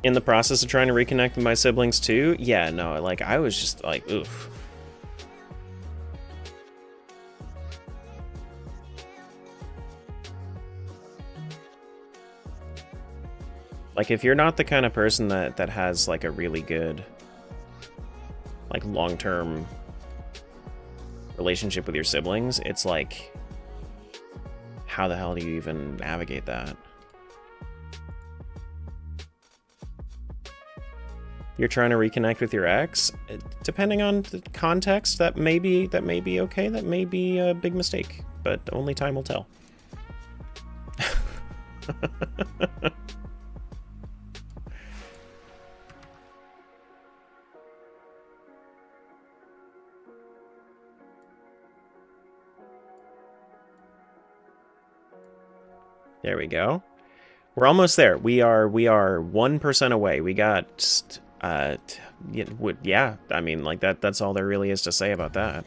In the process of trying to reconnect with my siblings too? Yeah, no, like I was just like, oof. Like, if you're not the kind of person that has, like, a really good, like, long-term relationship with your siblings, it's like, how the hell do you even navigate that? You're trying to reconnect with your ex? Depending on the context, that may be okay, that may be a big mistake, but only time will tell. There we go. We're almost there. We are 1% away. We got yeah, I mean, like that's all there really is to say about that.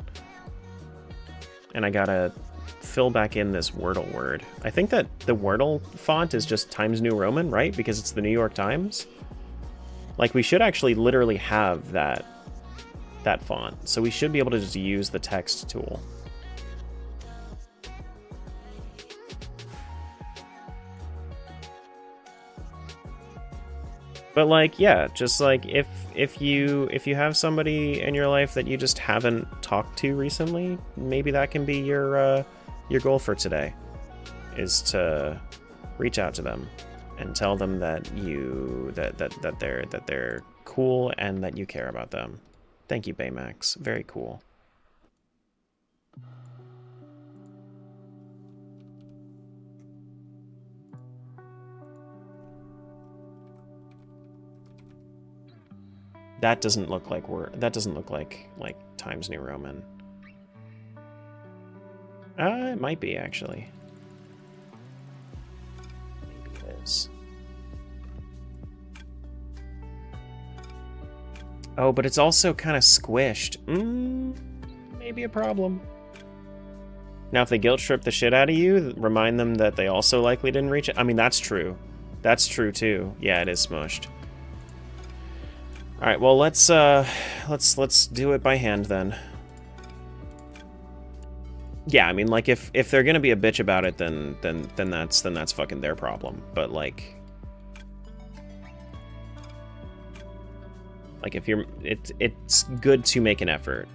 And I gotta fill back in this Wordle word. I think that the Wordle font is just Times New Roman, right? Because it's the New York Times. Like, we should actually literally have that font. So we should be able to just use the text tool. But like, yeah, just like if you have somebody in your life that you just haven't talked to recently, maybe that can be your goal for today, is to reach out to them and tell them that they're cool and that you care about them. Thank you, Baymax. Very cool. That doesn't look like like Times New Roman. It might be, actually. Maybe it is. Oh, but it's also kind of squished. Maybe a problem. Now, if they guilt trip the shit out of you, remind them that they also likely didn't reach it. I mean, that's true. That's true too. Yeah, it is smushed. All right, well, let's do it by hand then. Yeah, I mean, like, if they're gonna be a bitch about it, then that's fucking their problem. But like if you're, it's good to make an effort.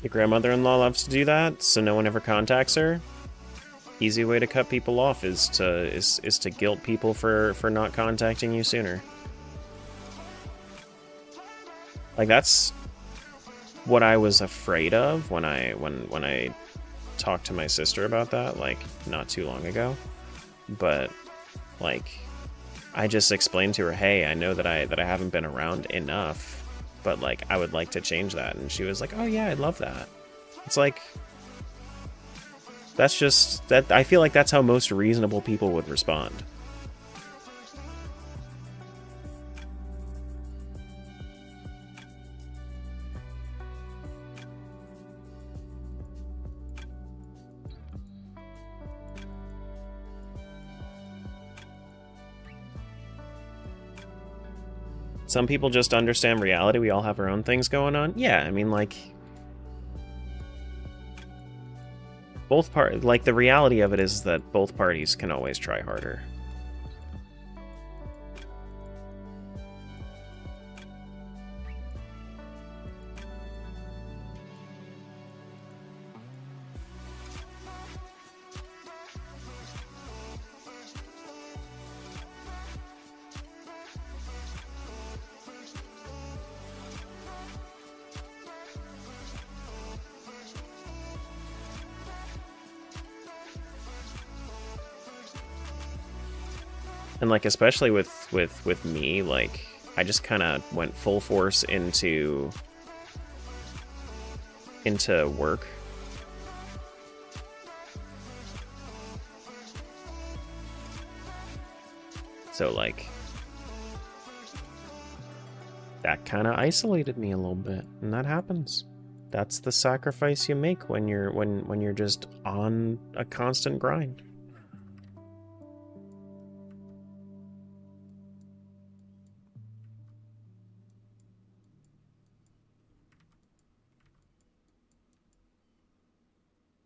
Your grandmother-in-law loves to do that, so no one ever contacts her. Easy way to cut people off is to guilt people for not contacting you sooner. Like, that's what I was afraid of when I talked to my sister about that, like, not too long ago. But like, I just explained to her, hey, I know that I haven't been around enough, but like, I would like to change that. And she was like, oh yeah, I'd love that. It's like, that's just that. I feel like that's how most reasonable people would respond. Some people just understand reality. We all have our own things going on. Yeah, I mean, like, both like, the reality of it is that both parties can always try harder. And like, especially with me, like, I just kind of went full force into work. So like, that kind of isolated me a little bit, and that happens. That's the sacrifice you make when you're just on a constant grind.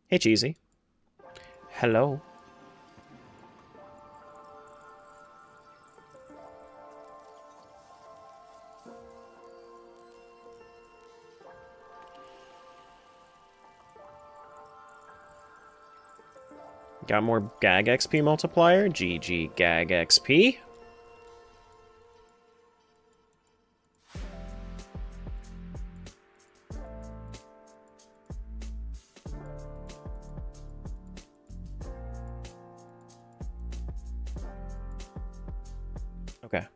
Hey, Cheesy. Hello. Got more gag XP multiplier? GG gag XP. Okay.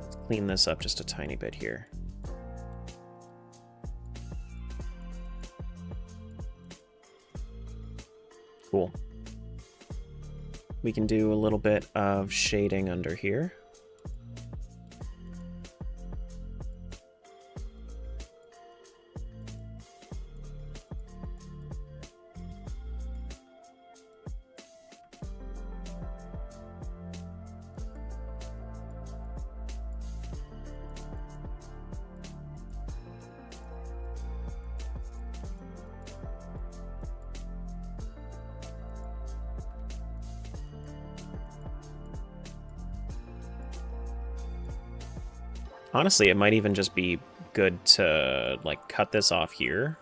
Let's clean this up just a tiny bit here. Cool. We can do a little bit of shading under here. Honestly, it might even just be good to, like, cut this off here.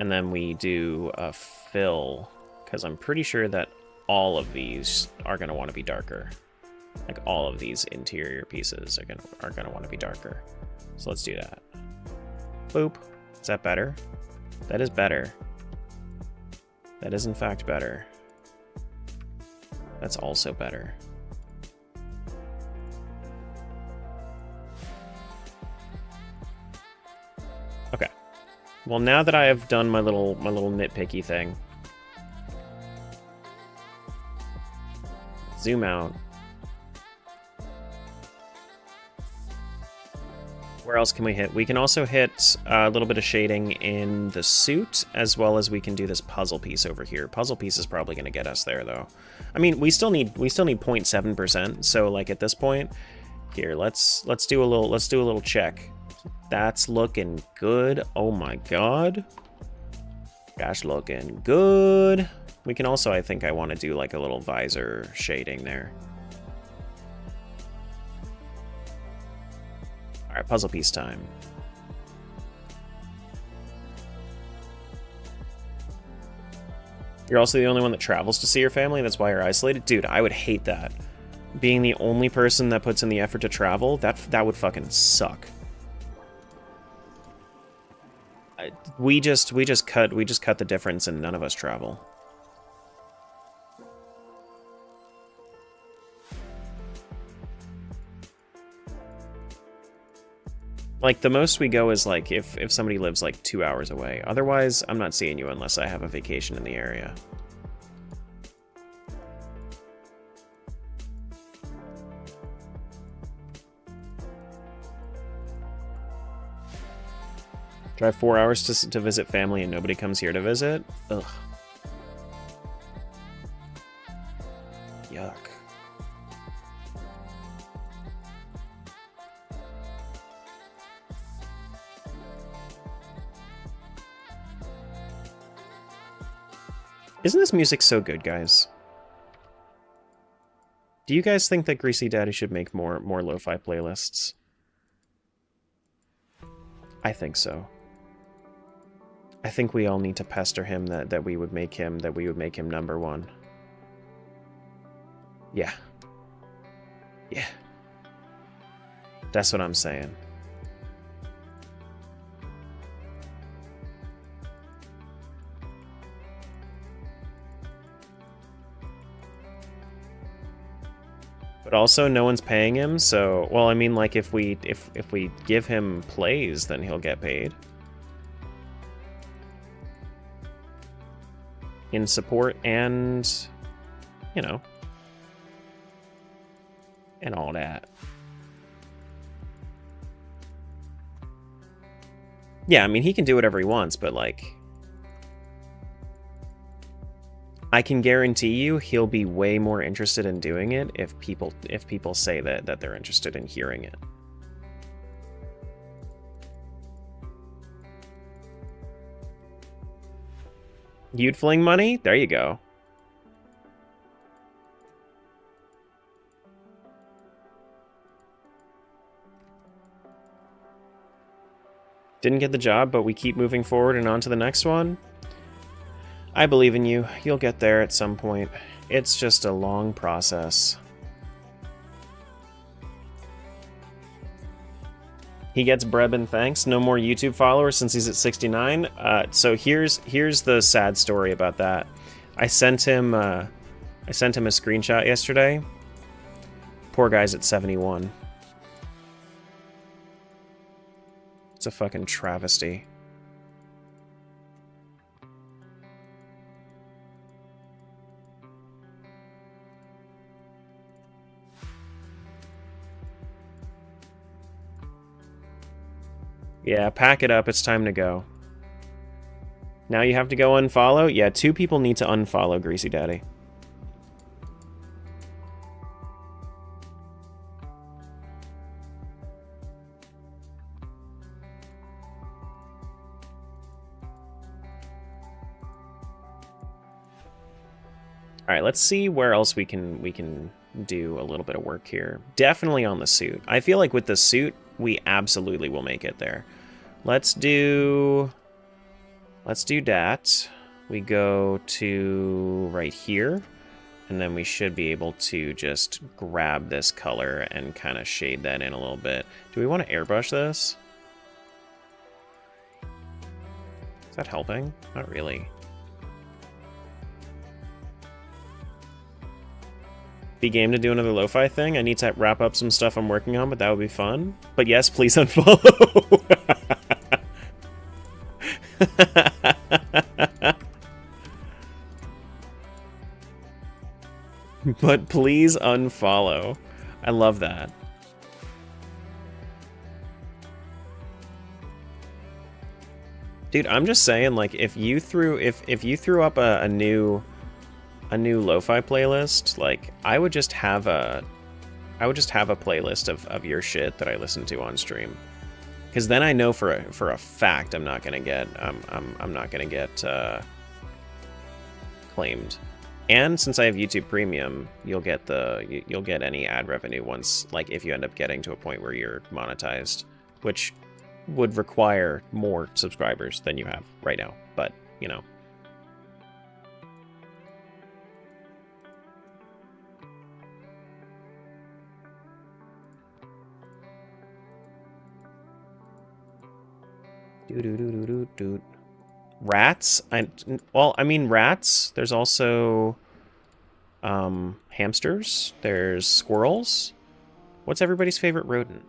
And then we do a fill, because I'm pretty sure that all of these are going to want to be darker. Like, all of these interior pieces are gonna want to be darker. So let's do that. Boop. Is that better? That is better. That is, in fact, better. That's also better. Well, now that I have done my little nitpicky thing. Zoom out. Where else can we hit? We can also hit a little bit of shading in the suit, as well as we can do this puzzle piece over here. Puzzle piece is probably going to get us there, though. I mean, we still need 0.7%. So, like at this point, here, let's do a little check. That's looking good. Oh my god, that's looking good. We can also, I think I want to do like a little visor shading there. Alright, puzzle piece time. You're also the only one that travels to see your family, that's why you're isolated? Dude, I would hate that. Being the only person that puts in the effort to travel, that would fucking suck. We just cut the difference and none of us travel. Like, the most we go is, like, if somebody lives, like, 2 hours away. Otherwise, I'm not seeing you unless I have a vacation in the area. Drive 4 hours to visit family and nobody comes here to visit? Ugh. Yuck. Isn't this music so good, guys? Do you guys think that Greasy Daddy should make more lo-fi playlists? I think so. I think we all need to pester him that we would make him number one. Yeah. Yeah. That's what I'm saying. But also, no one's paying him, so... Well, I mean, like, if we give him plays, then he'll get paid. In support and... You know. And all that. Yeah, I mean, he can do whatever he wants, but, like... I can guarantee you he'll be way more interested in doing it if people say that they're interested in hearing it. You'd fling money? There you go. Didn't get the job, but we keep moving forward and on to the next one? I believe in you. You'll get there at some point. It's just a long process. He gets Breben thanks. No more YouTube followers since he's at 69. So here's the sad story about that. I sent him a screenshot yesterday. Poor guy's at 71. It's a fucking travesty. Yeah, pack it up. It's time to go. Now you have to go unfollow? Yeah, 2 people need to unfollow Greasy Daddy. Alright, let's see where else we can do a little bit of work here. Definitely on the suit. I feel like with the suit, we absolutely will make it there. Let's do that. We go to right here, and then we should be able to just grab this color and kind of shade that in a little bit. Do we want to airbrush this? Is that helping? Not really. Be game to do another lo-fi thing. I need to wrap up some stuff I'm working on, but that would be fun. But yes, please unfollow. But please unfollow. I love that. Dude, I'm just saying, like, if you threw up a new lo-fi playlist, like, I would just have a playlist of your shit that I listen to on stream, because then I know for a fact I'm not gonna get claimed. And since I have YouTube Premium, you'll get any ad revenue once, like, if you end up getting to a point where you're monetized, which would require more subscribers than you have right now, but, you know. Rats? I mean rats. There's also hamsters. There's squirrels. What's everybody's favorite rodent?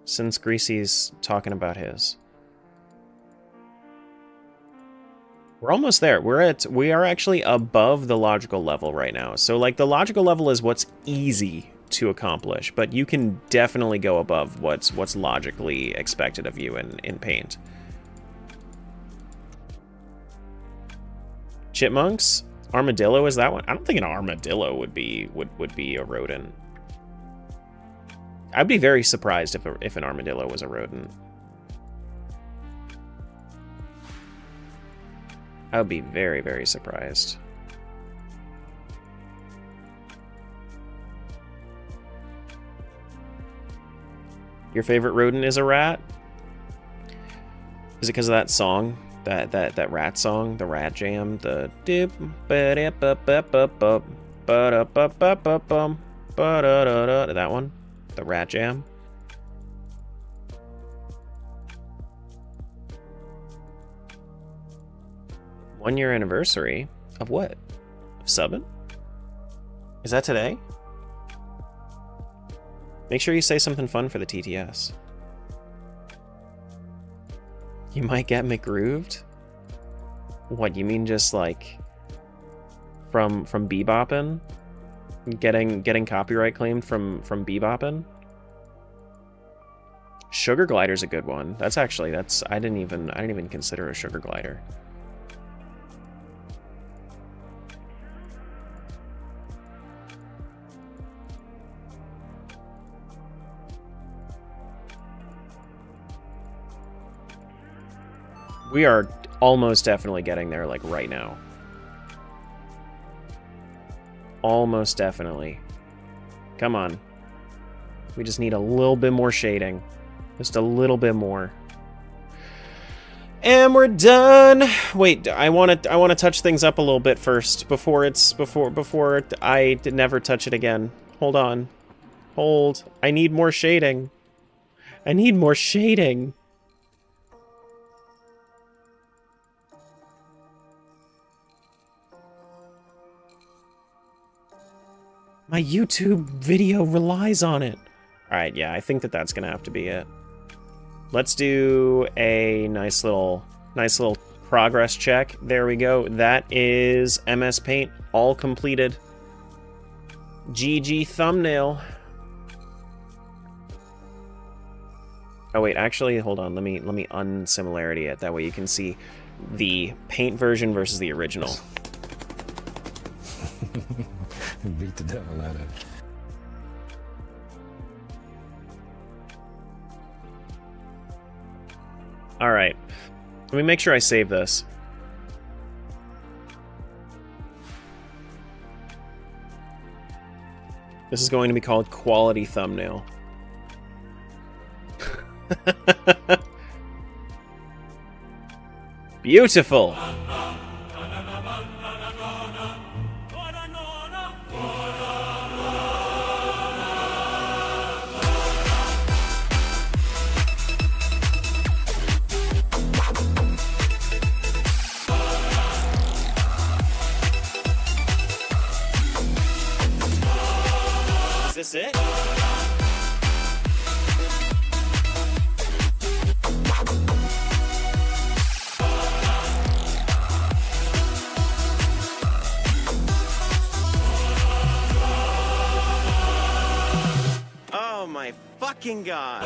Since Greasy's talking about his. We're almost there. We are actually above the logical level right now. So, like, the logical level is what's easy to accomplish, but you can definitely go above what's logically expected of you in Paint. Chipmunks? Armadillo, is that one? I don't think an armadillo would be a rodent. I'd be very surprised if an armadillo was a rodent. I would be very, very surprised. Your favorite rodent is a rat? Is it because of that song? That rat song? The Rat Jam? The dip that one? The Rat Jam? One-year anniversary? Of what? Of subbing? Is that today? Make sure you say something fun for the TTS. You might get McGrooved? What, you mean just like from bebopping? Getting copyright claimed from bebopping? Sugar Glider's a good one. I didn't even consider a Sugar Glider. We are almost definitely getting there, like, right now. Almost definitely. Come on. We just need a little bit more shading. Just a little bit more. And we're done. Wait, I want to touch things up a little bit first before I never touch it again. Hold on. Hold. I need more shading. I need more shading. My YouTube video relies on it. Alright, yeah, I think that's gonna have to be it. Let's do a nice little progress check. There we go. That is MS Paint all completed. GG thumbnail. Oh wait, actually, hold on. Let me unsimilarity it. That way you can see the Paint version versus the original.
Beat the devil out of it.
Alright. Let me make sure I save this. This is going to be called Quality Thumbnail. Beautiful! Is this it?
fucking god.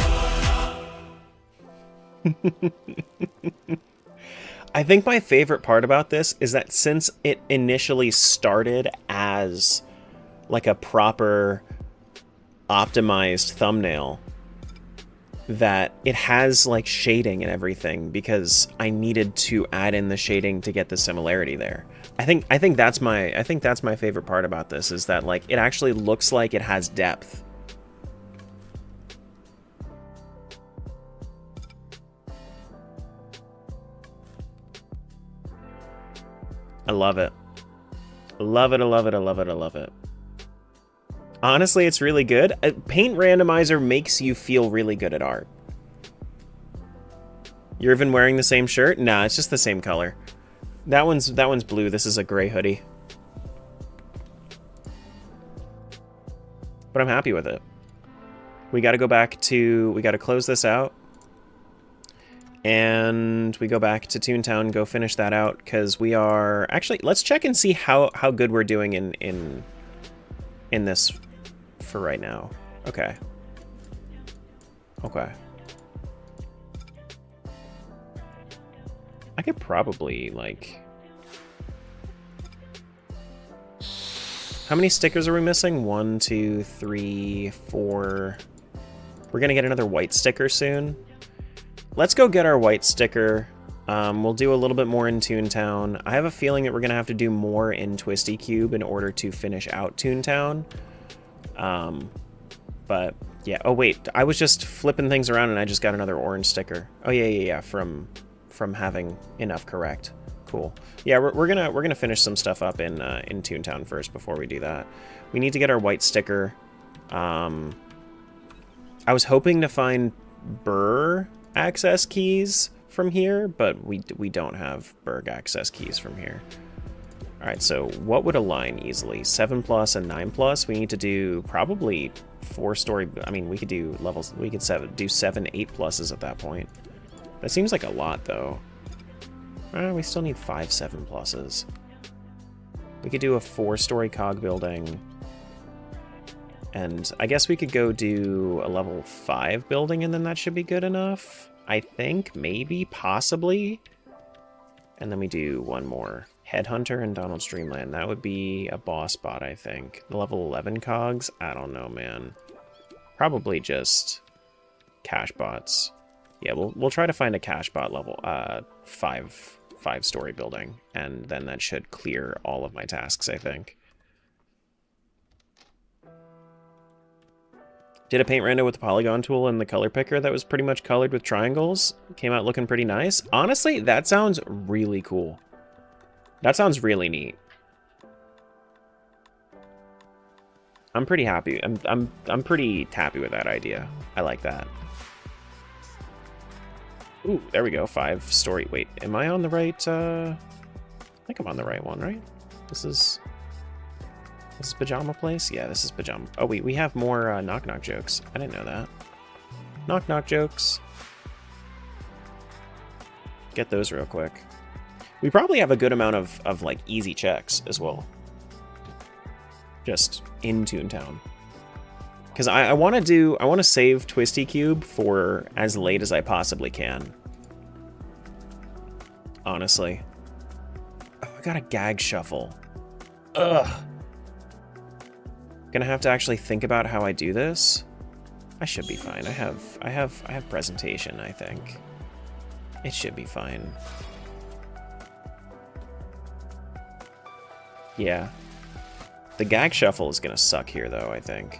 I think my favorite part about this is that since it initially started as like a proper optimized thumbnail, that it has like shading and everything because I needed to add in the shading to get the similarity there. I think that's my favorite part about this, is that like it actually looks like it has depth. I love it. I love it, I love it, I love it, I love it. Honestly, it's really good. Paint Randomizer makes you feel really good at art. You're even wearing the same shirt? Nah, it's just the same color. That one's blue. This is a gray hoodie. But I'm happy with it. We got to go back to... We got to close this out. And we go back to Toontown, go finish that out, because we are... Actually, let's check and see how good we're doing in this for right now. Okay. Okay. I could probably, like... How many stickers are we missing? 1, 2, 3, 4... We're gonna get another white sticker soon. Let's go get our white sticker. We'll do a little bit more in Toontown. I have a feeling that we're gonna have to do more in Twisty Cube in order to finish out Toontown. But yeah. Oh wait, I was just flipping things around and I just got another orange sticker. Oh yeah. From having enough correct. Cool. Yeah, we're gonna finish some stuff up in Toontown first before we do that. We need to get our white sticker. I was hoping to find Burr access keys from here, but we don't have Berg access keys from here. All right, so what would align easily? 7+ and 9+. We need to do probably 4-story. I mean, we could do levels. We could do 7, 8+ at that point. That seems like a lot, though. We still need 5 7+. We could do a 4-story cog building. And I guess we could go do a level 5 building, and then that should be good enough. I think, maybe, possibly. And then we do one more. Headhunter and Donald's Dreamland. That would be a boss bot, I think. The level 11 cogs? I don't know, man. Probably just cash bots. Yeah, we'll try to find a cash bot level 5-story building, and then that should clear all of my tasks, I think. Did a paint rando with the polygon tool and the color picker that was pretty much colored with triangles. Came out looking pretty nice. Honestly, that sounds really cool. That sounds really neat. I'm pretty happy. I'm pretty happy with that idea. I like that. Ooh, there we go. 5-story. Wait, am I on the right? I think I'm on the right one, right? This is Pajama Place? Yeah, this is Pajama. Oh, wait, we have more knock knock jokes. I didn't know that. Knock knock jokes. Get those real quick. We probably have a good amount of like easy checks as well. Just in Toontown. Because I want to save Twisty Cube for as late as I possibly can. Honestly. Oh, I got a gag shuffle. Ugh. Gonna have to actually think about how I do this. I should be fine. I have presentation, I think. It should be fine. Yeah. The gag shuffle is gonna suck here though, I think.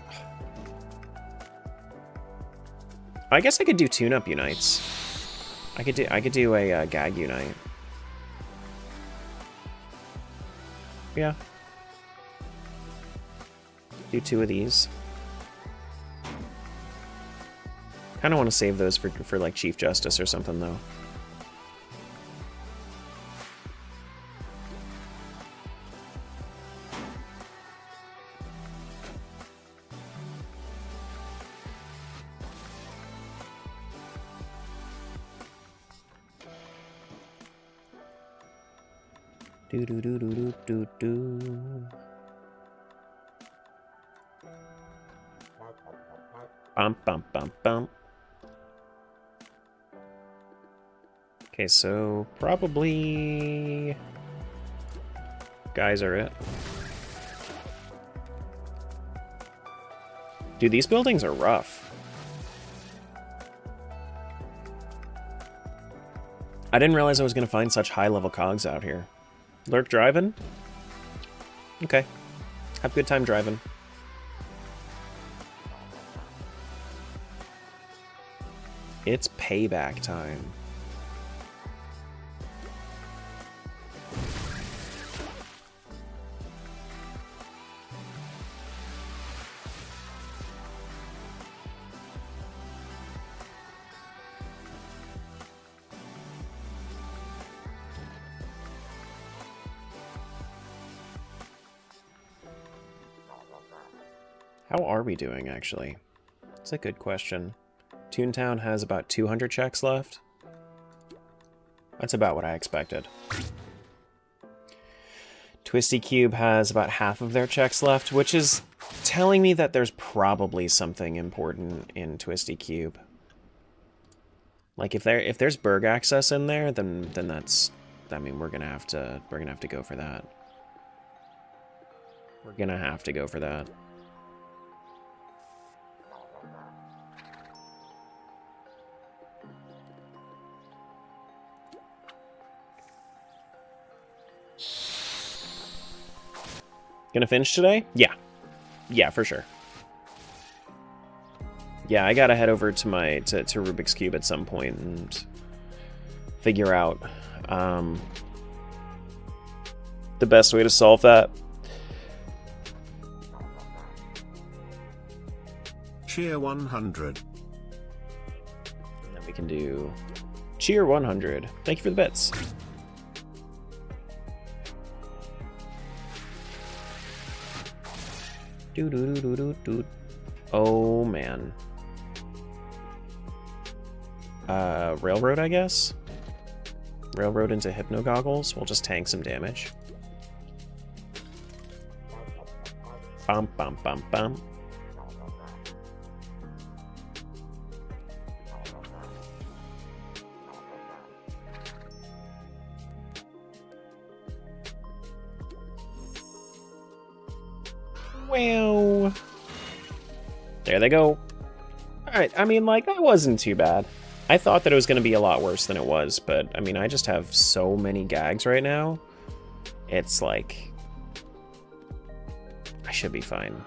I guess I could do tune-up unites. I could do a gag unite. Yeah. Do 2 of these. Kind of want to save those for like Chief Justice or something though. Do do do do do do do. Bump, bump, bump, bump. Okay, so probably guys are it. Dude, these buildings are rough. I didn't realize I was going to find such high-level cogs out here. Lurk driving? Okay. Have a good time driving. It's payback time. How are we doing, actually? That's a good question. Toontown has about 200 checks left. That's about what I expected. Twisty Cube has about half of their checks left, which is telling me that there's probably something important in Twisty Cube. Like if there's Berg access in there, then that's, I mean, we're gonna have to go for that. We're gonna have to go for that. Gonna finish today? Yeah. Yeah, for sure. Yeah, I gotta head over to to Rubik's Cube at some point and figure out the best way to solve that.
Cheer 100.
And then we can do Cheer 100. Thank you for the bits. Oh man. Railroad, I guess? Railroad into Hypno Goggles. We'll just tank some damage. Bum bum bum bum. Wow. There they go. Alright, I mean, like, that wasn't too bad. I thought that it was going to be a lot worse than it was, but, I mean, I just have so many gags right now. It's like... I should be fine.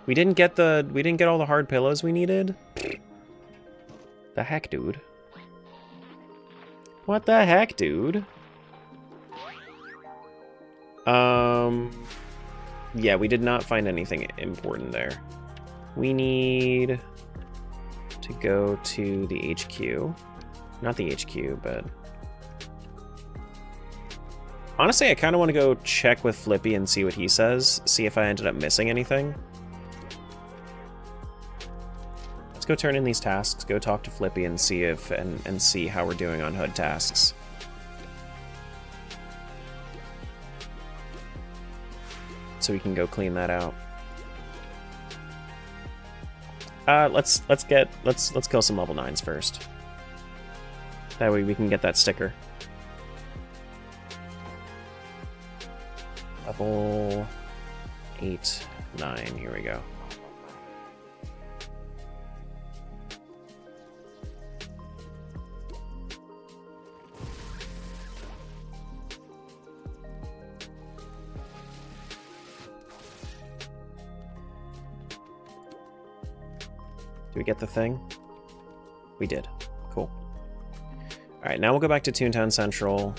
We didn't get all the hard pillows we needed? The heck, dude? What the heck, dude? Yeah, we did not find anything important there. We need to go to the HQ. Not the HQ, but... Honestly, I kind of want to go check with Flippy and see what he says. See if I ended up missing anything. Let's go turn in these tasks, go talk to Flippy and see if and see how we're doing on HUD tasks. So we can go clean that out. Let's kill some level 9s first. That way we can get that sticker. Level 8, 9, here we go. Did we get the thing? We did. Cool. Alright, now we'll go back to Toontown Central.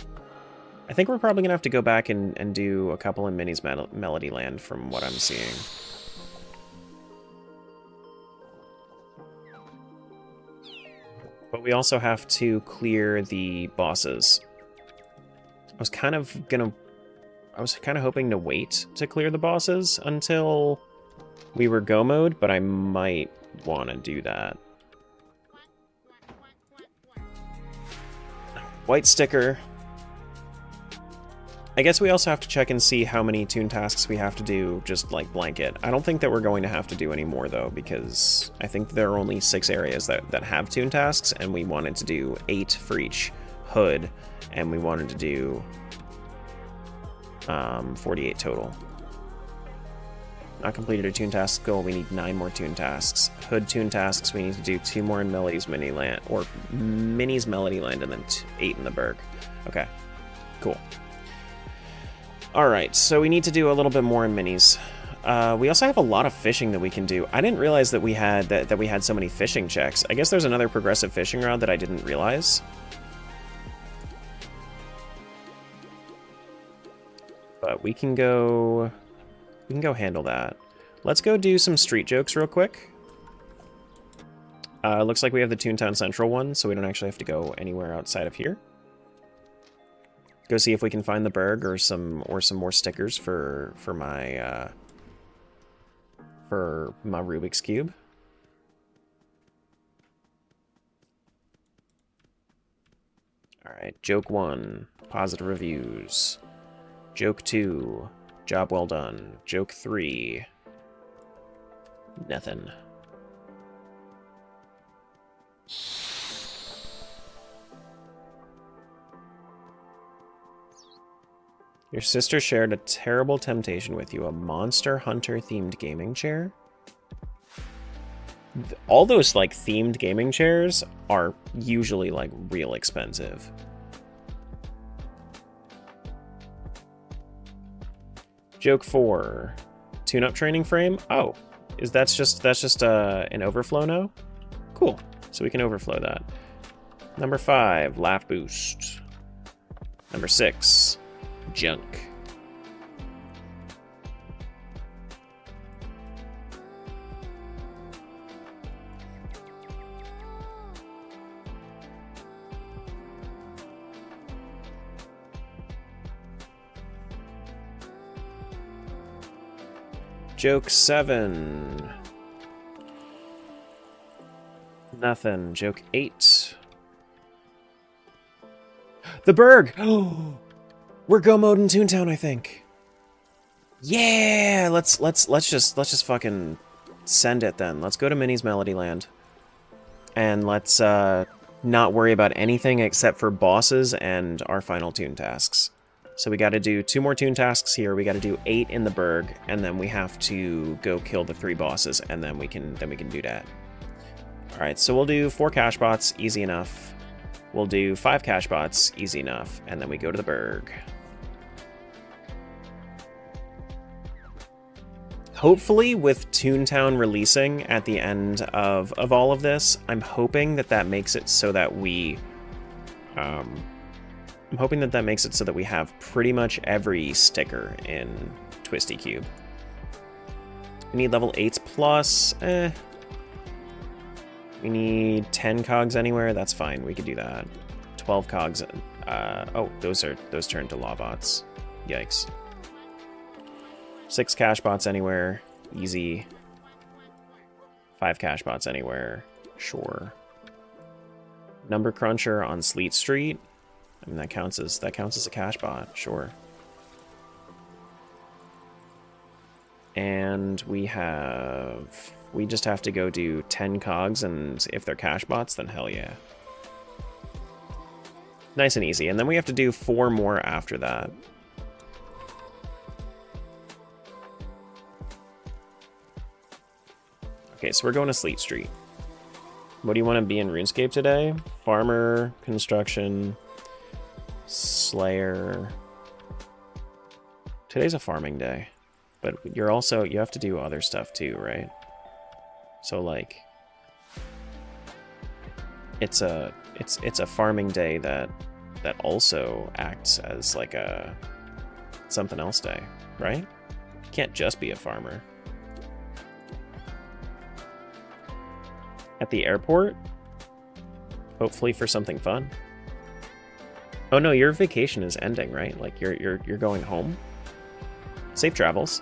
I think we're probably going to have to go back and do a couple in Minnie's Melody Land from what I'm seeing. But we also have to clear the bosses. I was kind of hoping to wait to clear the bosses until we were go mode, but I might want to do that. White sticker. I guess we also have to check and see how many toon tasks we have to do, just like blanket. I don't think that we're going to have to do any more though, because I think there are only 6 areas that have toon tasks, and we wanted to do 8 for each hood, and we wanted to do 48 total. Not completed a toon task goal, we need 9 more toon tasks. Hood toon tasks, we need to do 2 more in Millie's Miniland, or Minnie's Melody Land, and then 8 in the Berg. Okay, cool. Alright, so we need to do a little bit more in Minnie's. We also have a lot of fishing that we can do. I didn't realize that we had that we had so many fishing checks. I guess there's another progressive fishing rod that I didn't realize. But we can go handle that. Let's go do some street jokes real quick. Looks like we have the Toontown Central one, so we don't actually have to go anywhere outside of here. Go see if we can find the Berg or some more stickers for my Rubik's Cube. Alright, joke 1, positive reviews. Joke 2, job well done. Joke 3, nothing. Your sister shared a terrible temptation with you, a Monster Hunter themed gaming chair? All those like themed gaming chairs are usually like real expensive. Joke 4, tune-up training frame. Oh, that's just an overflow now? Cool, so we can overflow that. Number 5, laugh boost. Number 6, junk. Joke 7. Nothing. Joke 8. The Berg! Oh, we're go mode in Toontown, I think. Yeah, let's just fucking send it then. Let's go to Minnie's Melody Land. And let's not worry about anything except for bosses and our final toon tasks. So we got to do 2 more toon tasks here. We got to do 8 in the Berg, and then we have to go kill the 3 bosses, and then we can do that. All right, so we'll do 4 cash bots, easy enough. We'll do 5 cash bots, easy enough, and then we go to the Berg. Hopefully, with Toontown releasing at the end of all of this, I'm hoping that makes it so that we, I'm hoping that makes it so that we have pretty much every sticker in Twisty Cube. We need level 8s plus. We need 10 cogs anywhere. That's fine. We could do that. 12 cogs. Oh, those turn to law bots. Yikes. 6 cash bots anywhere. Easy. 5 cash bots anywhere. Sure. Number cruncher on Sleet Street. I mean, that counts as a cash bot. Sure. And we just have to go do 10 cogs, and if they're cash bots, then hell yeah. Nice and easy. And then we have to do 4 more after that. Okay, so we're going to Sleet Street. What do you want to be in RuneScape today? Farmer, construction, Slayer. Today's a farming day. But you have to do other stuff too, right? So like it's a farming day that also acts as like a something else day, right? You can't just be a farmer. At the airport? Hopefully for something fun. Oh no, your vacation is ending, right? Like you're going home? Safe travels.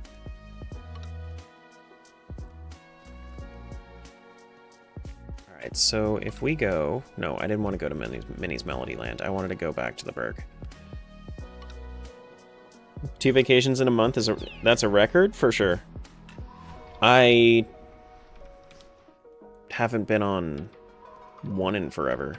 Alright, so if we go... No, I didn't want to go to Minnie's Melody Land. I wanted to go back to the Berg. 2 vacations in a month is that's a record? For sure. I haven't been on one in forever.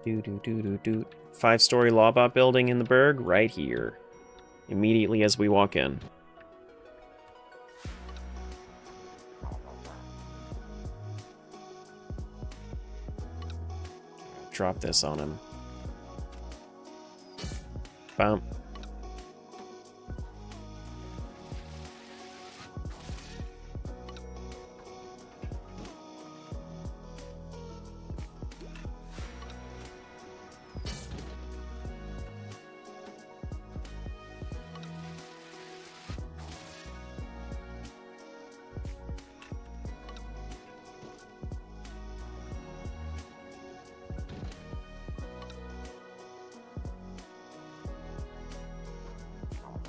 Do do do do do. 5-story Lawbot building in the Berg, right here. Immediately as we walk in. Drop this on him. Bump.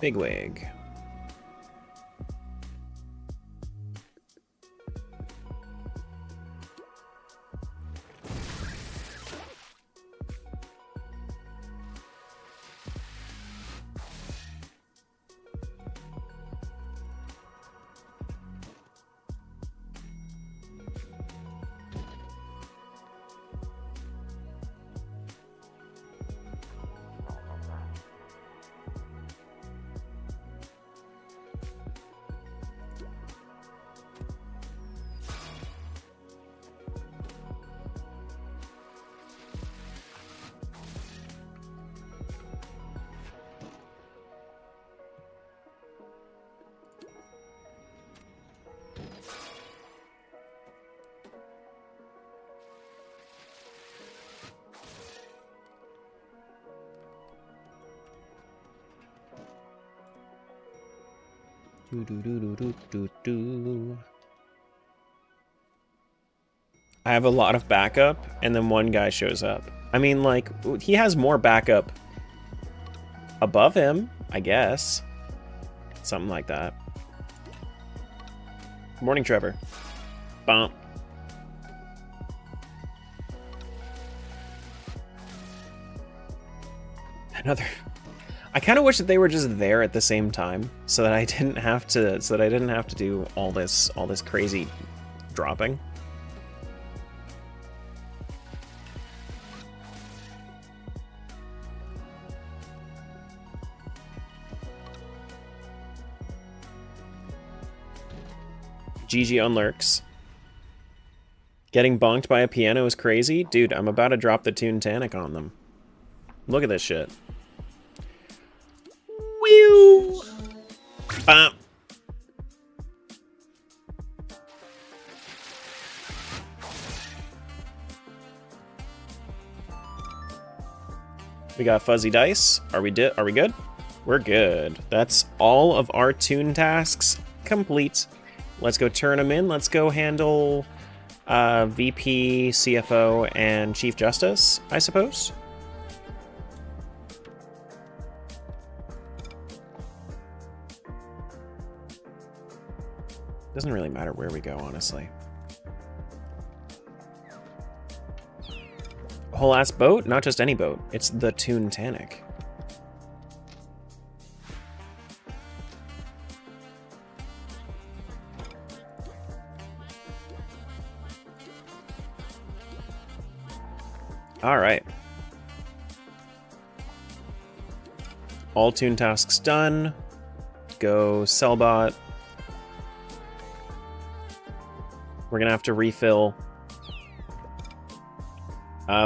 Bigwig. I have a lot of backup, and then one guy shows up. I mean, like, he has more backup above him, I guess. Something like that. Good morning, Trevor. Bump. Another... I kind of wish that they were just there at the same time, so that I didn't have to, do all this crazy dropping. GG on lurks. Getting bonked by a piano is crazy? Dude, I'm about to drop the Toontown on them. Look at this shit. Whew. Bam. We got fuzzy dice. Are we good? We're good. That's all of our Toon tasks complete. Let's go turn them in. Let's go handle VP, CFO, and Chief Justice, I suppose. Doesn't really matter where we go, honestly. Whole ass boat? Not just any boat. It's the Toontown. Alright. All Toon tasks done. Go Sellbot. We're gonna have to refill.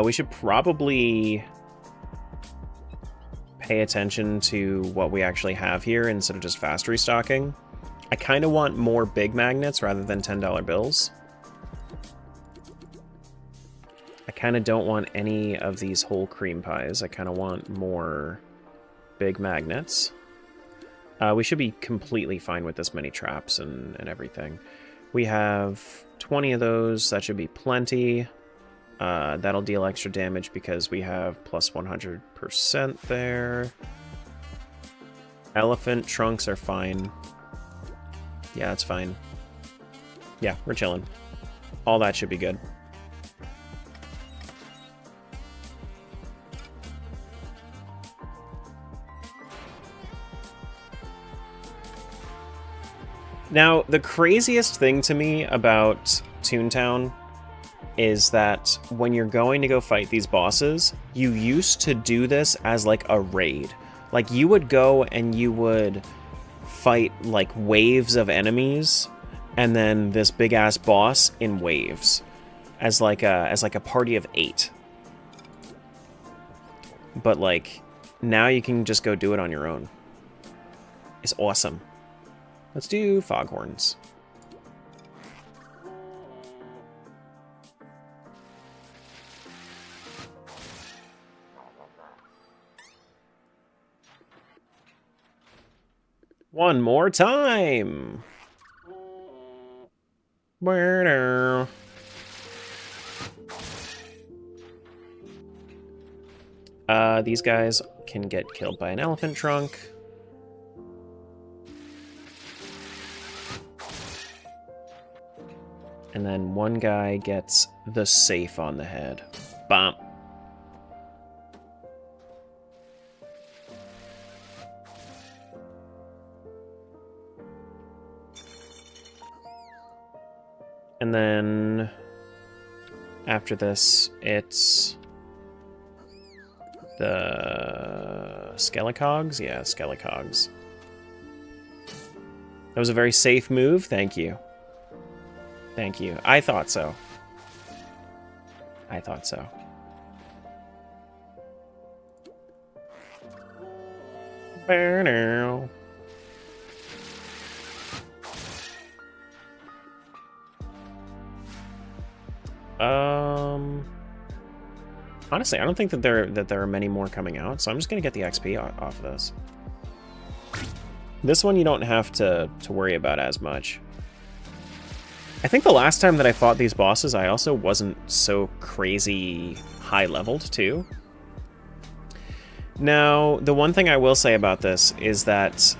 We should probably pay attention to what we actually have here instead of just fast restocking. I kind of want more big magnets rather than $10 bills. I kind of don't want any of these whole cream pies. I kind of want more big magnets. We should be completely fine with this many traps and everything. We have 20 of those. That should be plenty. That'll deal extra damage because we have plus 100% there. Elephant trunks are fine. Yeah, that's fine. Yeah, we're chilling. All that should be good. Now, the craziest thing to me about Toontown is that when you're going to go fight these bosses, you used to do this as like a raid. Like you would go and you would fight like waves of enemies and then this big ass boss in waves as like a party of 8. But like now you can just go do it on your own. It's awesome. Let's do foghorns. One more time. These guys can get killed by an elephant trunk. And then one guy gets the safe on the head. Bump. And then after this, it's the Skellicogs? Yeah, Skellicogs. That was a very safe move. Thank you. Thank you. I thought so. I thought so. Now. Honestly, I don't think that there are many more coming out, so I'm just gonna get the XP off of this. This one you don't have to worry about as much. I think the last time that I fought these bosses, I also wasn't so crazy high-leveled, too. Now, the one thing I will say about this is that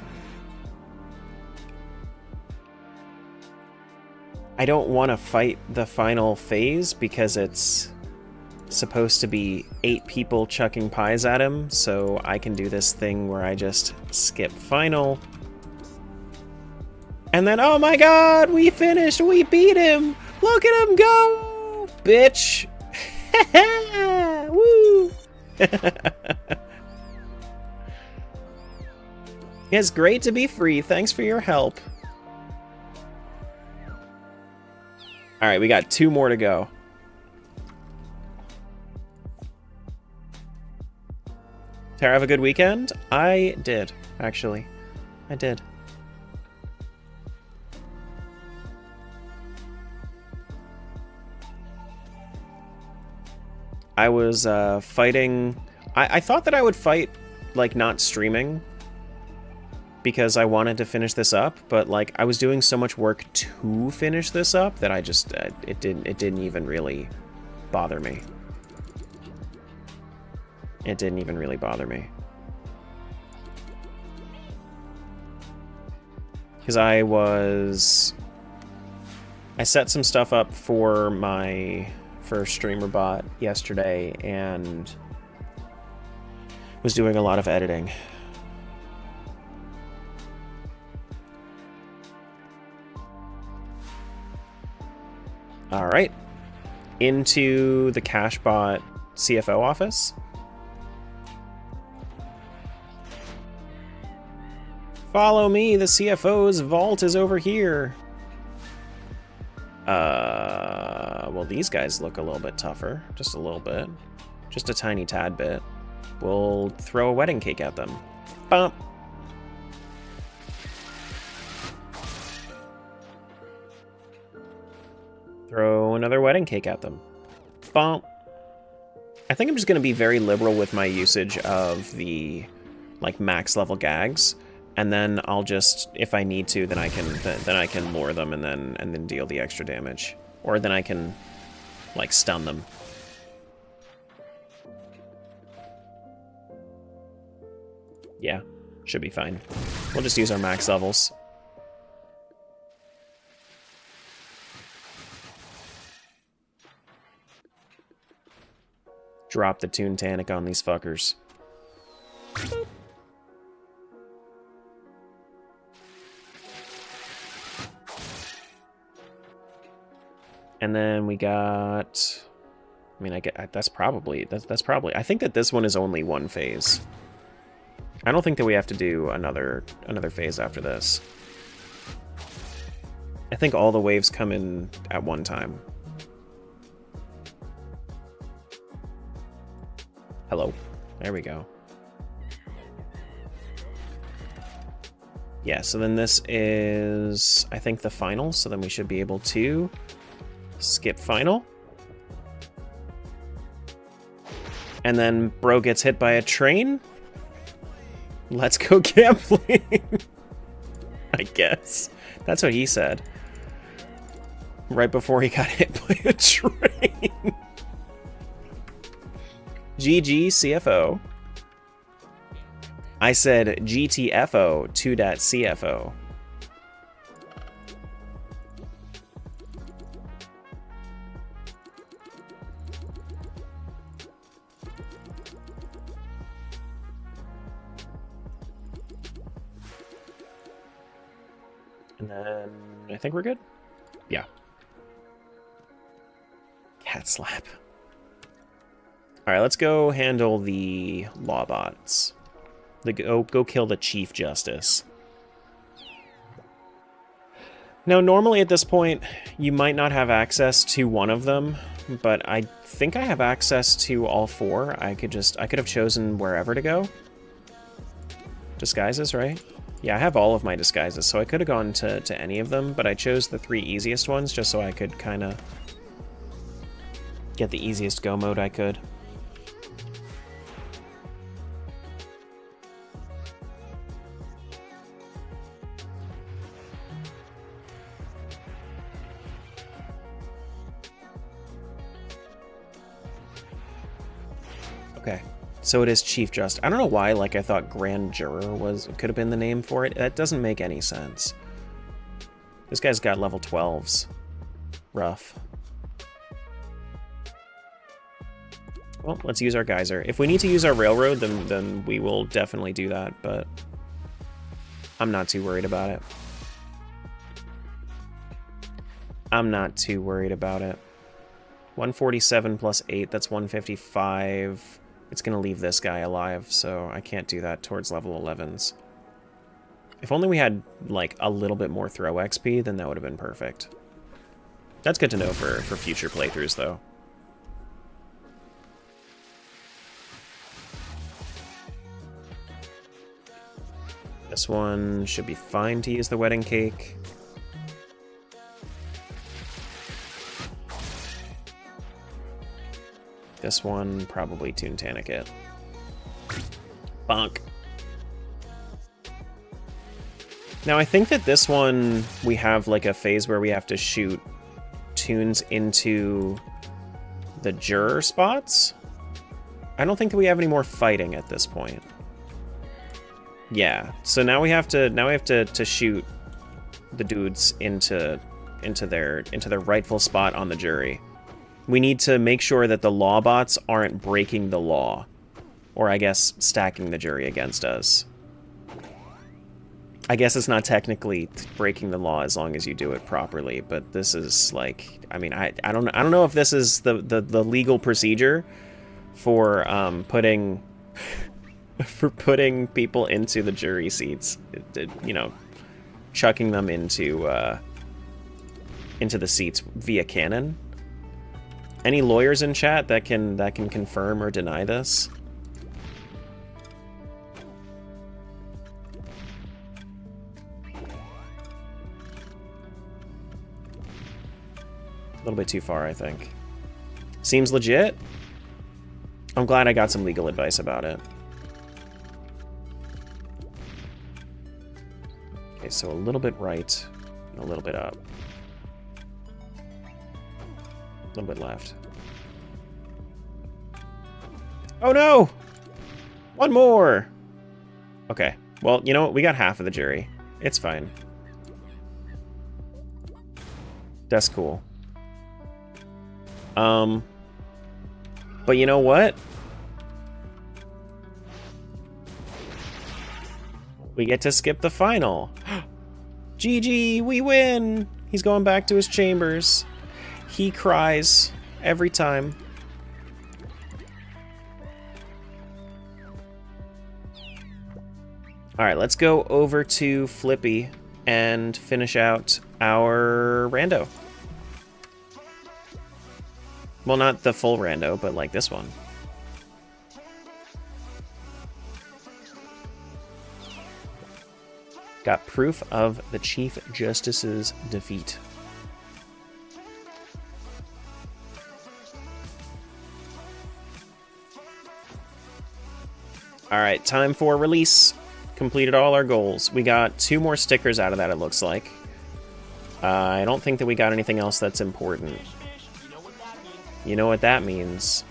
I don't want to fight the final phase because it's supposed to be 8 people chucking pies at him, so I can do this thing where I just skip final. And then, oh my god, we finished! We beat him! Look at him go! Bitch! Woo! It's great to be free. Thanks for your help. Alright, we got 2 more to go. Tara, have a good weekend? I did, actually. I did. I was fighting... I thought that I would fight, like, not streaming, because I wanted to finish this up, but, like, I was doing so much work to finish this up that I just... it didn't even really bother me. It didn't even really bother me. Because I set some stuff up for my first streamer bot yesterday and was doing a lot of editing. All right, into the CashBot CFO office. Follow me, the CFO's vault is over here. Well, these guys look a little bit tougher. Just a little bit. Just a tiny tad bit. We'll throw a wedding cake at them. Bump. Throw another wedding cake at them. Bump. I think I'm just going to be very liberal with my usage of the, like, max level gags. And then I'll just, if I need to, then I can lure them and then deal the extra damage, or then I can, like, stun them. Yeah, Should be fine. We'll just use our max levels. Drop the Toontanic on these fuckers. And then we got... I mean, that's probably... I think that this one is only one phase. I don't think that we have to do another phase after this. I think all the waves come in at one time. Hello. There we go. Yeah, so then this is, I think, the final, so then we should be able to skip final. And then bro gets hit by a train. Let's go gambling. I guess. That's what he said. Right before he got hit by a train. GG CFO. I said GTFO 2.CFO. And then I think we're good. Yeah. Cat slap. Alright, let's go handle the lawbots. Go kill the Chief Justice. Now, normally at this point, you might not have access to one of them, but I think I have access to all four. I could have chosen wherever to go. Disguises, right? Yeah, I have all of my disguises, so I could have gone to any of them, but I chose the 3 easiest ones just so I could kind of get the easiest go mode I could. Okay, so it is Chief Justice. I don't know why, like, I thought Grand Juror could have been the name for it. That doesn't make any sense. This guy's got level 12s. Rough. Well, let's use our geyser. If we need to use our railroad, then we will definitely do that, but I'm not too worried about it. I'm not too worried about it. 147 plus 8, that's 155. It's going to leave this guy alive, so I can't do that towards level 11s. If only we had, like, a little bit more throw XP, then that would have been perfect. That's good to know for future playthroughs, though. This one should be fine to use the wedding cake. This one, probably Toontanic it. Bonk. Now, I think that this one, we have like a phase where we have to shoot tunes into the juror spots. I don't think that we have any more fighting at this point. Yeah, so now we have to shoot the dudes into their rightful spot on the jury. We need to make sure that the law bots aren't breaking the law. Or, I guess, stacking the jury against us. I guess it's not technically breaking the law as long as you do it properly, but this is, like... I mean, I don't know if this is the legal procedure for putting... for putting people into the jury seats. You know, chucking them into the seats via cannon. Any lawyers in chat that can confirm or deny this? A little bit too far, I think. Seems legit. I'm glad I got some legal advice about it. Okay, so a little bit right, and a little bit up. A little bit left. Oh no! One more! Okay, Well, you know what? We got half of the jury. It's fine. That's cool. But you know what? We get to skip the final. GG, we win! He's going back to his chambers. He cries every time. Alright, let's go over to Flippy and finish out our rando. Well, not the full rando, but like this one. Got proof of the Chief Justice's defeat. Alright, time for release. Completed all our goals. We got 2 more stickers out of that, it looks like. I don't think that we got anything else that's important. You know what that means.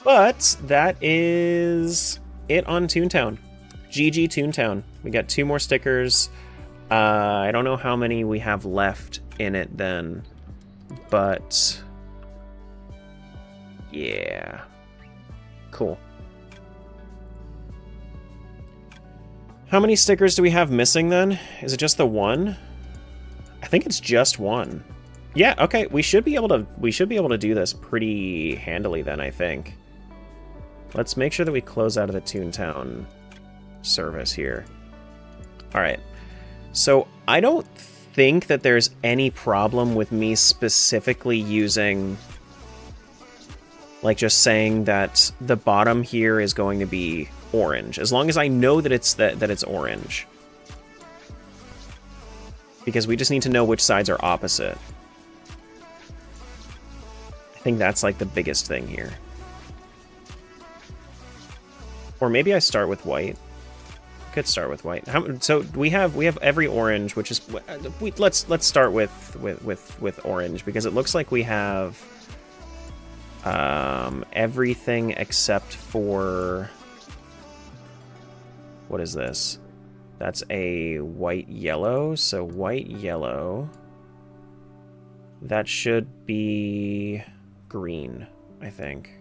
But that is it on Toontown. GG Toontown. We got 2 more stickers. I don't know how many we have left in it then, but yeah. Cool. How many stickers do we have missing then? Is it just the 1? I think it's just 1. Yeah, okay. We should be able to do this pretty handily then, I think. Let's make sure that we close out of the Toontown service here. Alright. So I don't think that there's any problem with me specifically using, like, just saying that the bottom here is going to be orange, as long as I know that it's it's orange. Because we just need to know which sides are opposite. I think that's like the biggest thing here. Or maybe I start with white. Could start with white. So we have every orange, which is let's start with orange, because it looks like we have everything except for, what is this? That's a white yellow. So white yellow. That should be green, I think.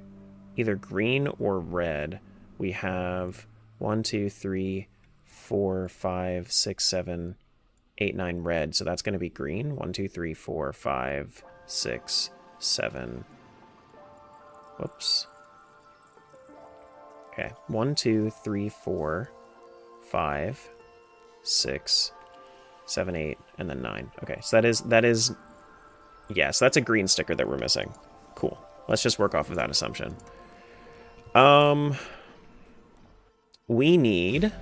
Either green or red. We have 1, 2, 3, 4, 5, 6, 7, 8, 9 red. So that's going to be green. 1, 2, 3, 4, 5, 6, 7. Whoops. Okay. 1, 2, 3, 4, 5, 6, 7, 8, and then 9. Okay, so that is yeah, so that's a green sticker that we're missing. Cool. Let's just work off of that assumption. We need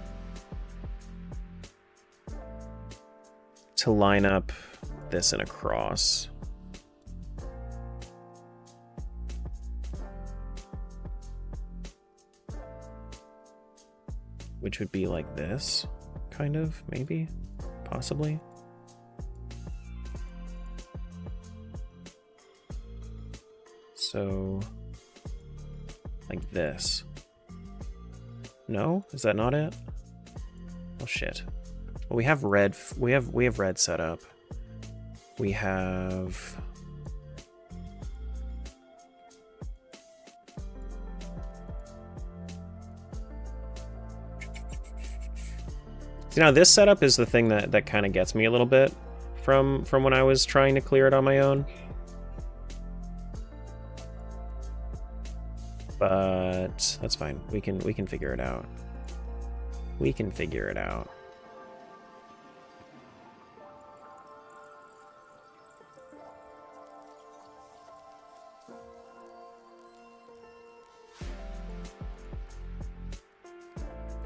to line up this in a cross. Which would be like this, kind of, maybe, possibly. So, like this. No? Is that not it? Oh shit. Well, we have red. We have red set up. We have. See, now this setup is the thing that kind of gets me a little bit from when I was trying to clear it on my own. But that's fine. We can figure it out. We can figure it out.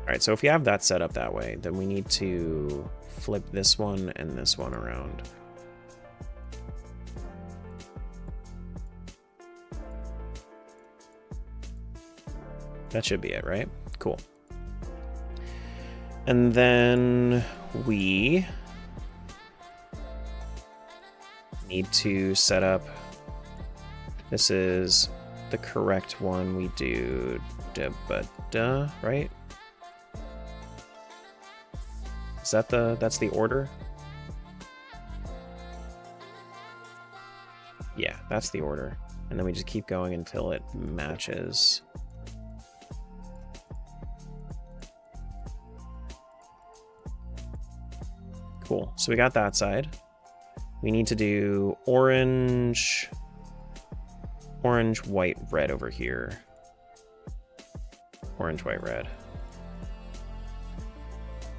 Alright, so if you have that set up that way, then we need to flip this one and this one around. That should be it, right? Cool. And then we need to set up, this is the correct one. We do da-ba-da, right? that's the order? Yeah, that's the order. And then we just keep going until it matches. Cool. So we got that side. We need to do orange, white, red over here. Orange, white, red.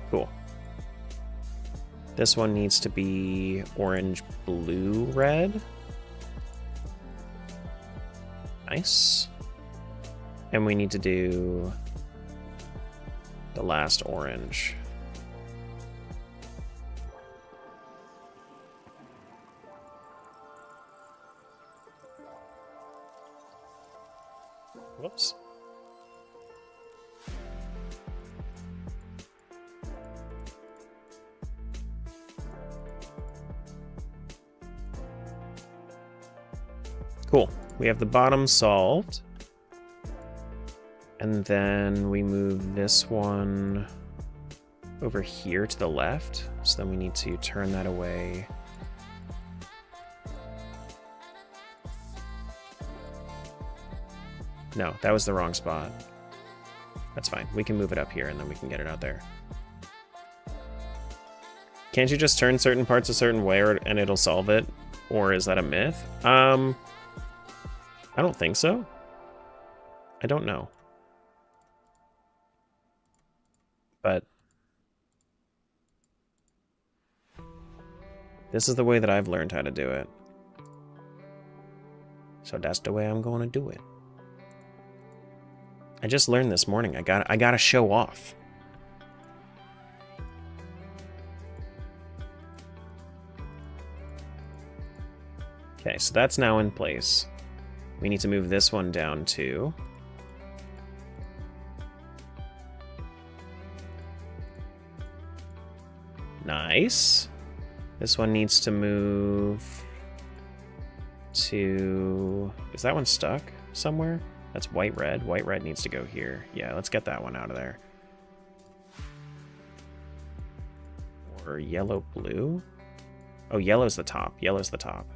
Cool. This one needs to be orange, blue, red. Nice. And we need to do the last orange. Whoops. Cool. We have the bottom solved. And then we move this one over here to the left. So then we need to turn that away. No, that was the wrong spot. That's fine. We can move it up here and then we can get it out there. Can't you just turn certain parts a certain way and it'll solve it? Or is that a myth? I don't think so. I don't know. But this is the way that I've learned how to do it. So that's the way I'm going to do it. I just learned this morning. I gotta show off. Okay, so that's now in place. We need to move this one down too. Nice. This one needs to move to... Is that one stuck somewhere? That's white red. White red needs to go here. Yeah, let's get that one out of there. Or yellow blue? Oh, yellow's the top. Yellow's the top.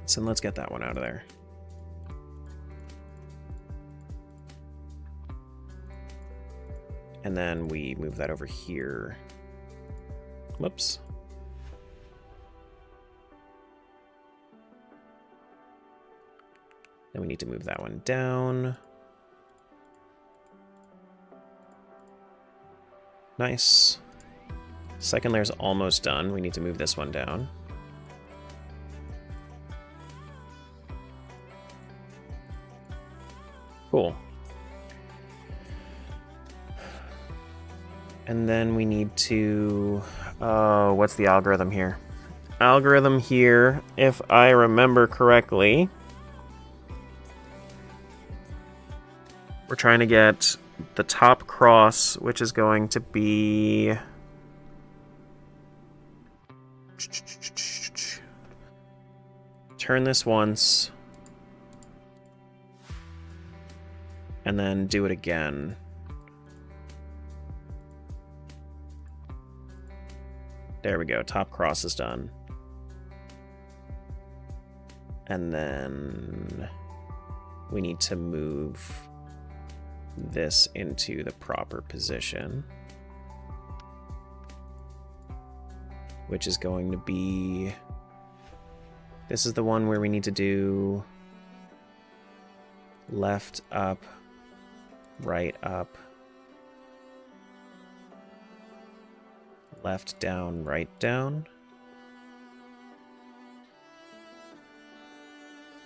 So let's get that one out of there. And then we move that over here. Whoops. Then we need to move that one down. Nice. Second layer's almost done. We need to move this one down. Cool. And then we need to... Oh, what's the algorithm here? Algorithm here, if I remember correctly... We're trying to get the top cross, which is going to be... Turn this once. And then do it again. There we go, top cross is done. And then we need to move this into the proper position, which is going to be... This is the one where we need to do left up, right up, left down, right down,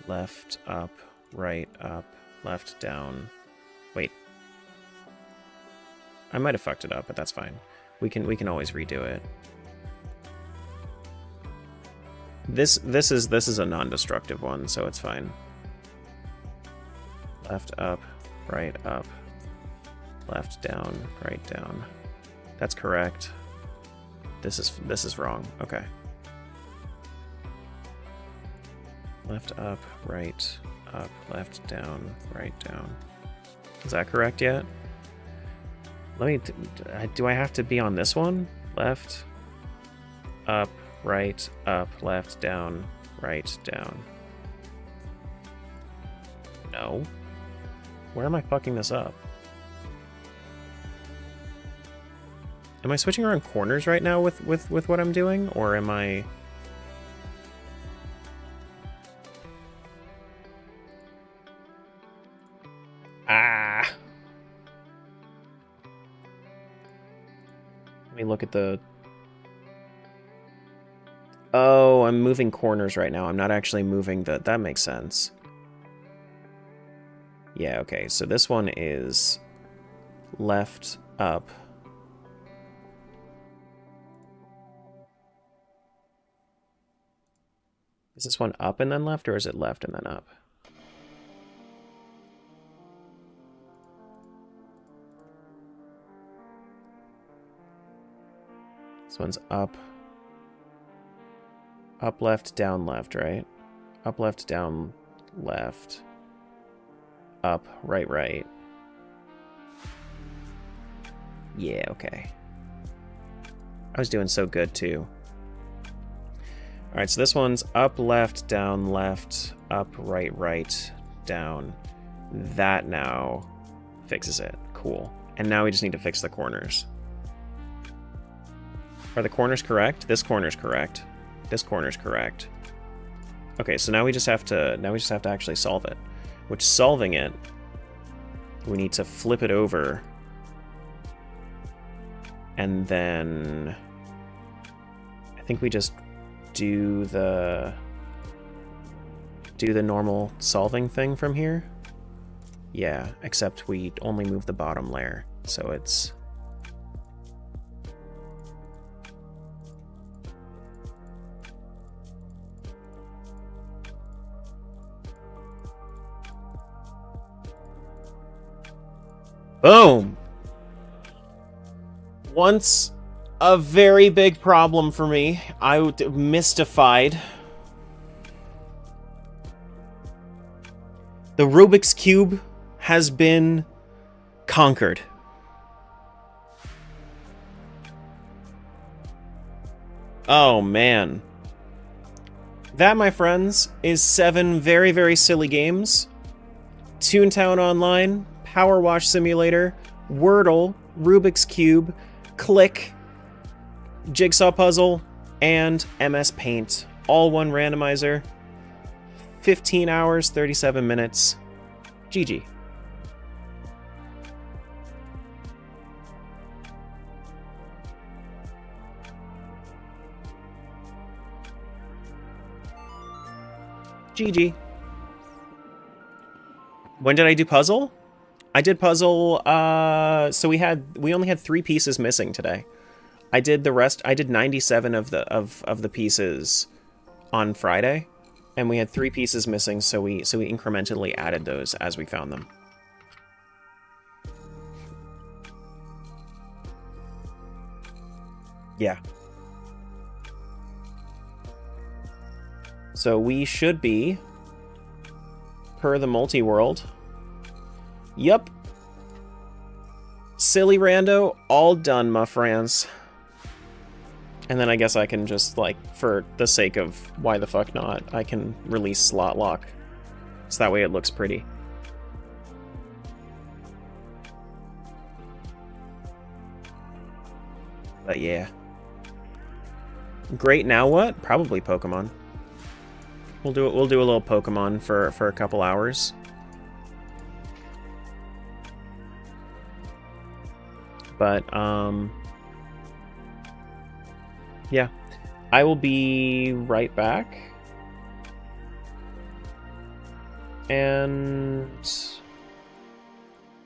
left up, right up, left down. Wait. I might have fucked it up, but that's fine. We can always redo it. This is a non-destructive one, so it's fine. Left up, right up, left down, right down. That's correct. This is wrong. Okay. Left up, right up, left down, right down. Is that correct yet? Let me... do I have to be on this one? Left, up, right, up, left, down, right, down. No. Where am I fucking this up? Am I switching around corners right now with what I'm doing? Or am I... Ah! Let me look at the... Oh, I'm moving corners right now. I'm not actually moving the... That makes sense. Yeah, okay. So this one is left, up. Is this one up and then left, or is it left and then up? This one's up. Up, left, down, left, right? Up, left, down, left. Up, right, right. Yeah, okay. I was doing so good, too. Alright, so this one's up, left, down, left, up, right, right, down. That now fixes it. Cool. And now we just need to fix the corners. Are the corners correct? This corner's correct. This corner's correct. Okay, so now we just have to actually solve it. Which, solving it, we need to flip it over. And then I think we just do the normal solving thing from here. Yeah, except we only move the bottom layer. So it's... Boom! Once a very big problem for me. I mystified. The Rubik's Cube has been conquered. Oh, man. That, my friends, is 7 very, very silly games. Toontown Online, Powerwash Simulator, Wordle, Rubik's Cube, Clique, Jigsaw Puzzle, and MS Paint. All one randomizer. 15 hours, 37 minutes. GG. GG. When did I do puzzle? I did puzzle, so we only had 3 pieces missing today. I did the rest, I did 97 of the pieces on Friday, and we had 3 pieces missing, so we incrementally added those as we found them. Yeah. So we should be, per the multi-world. Yup. Silly Rando, all done, my friends. And then I guess I can just, like, for the sake of why the fuck not, I can release Slot Lock. So that way it looks pretty. But yeah. Great, now what? Probably Pokemon. We'll do a little Pokemon for a couple hours. But, yeah. I will be right back. And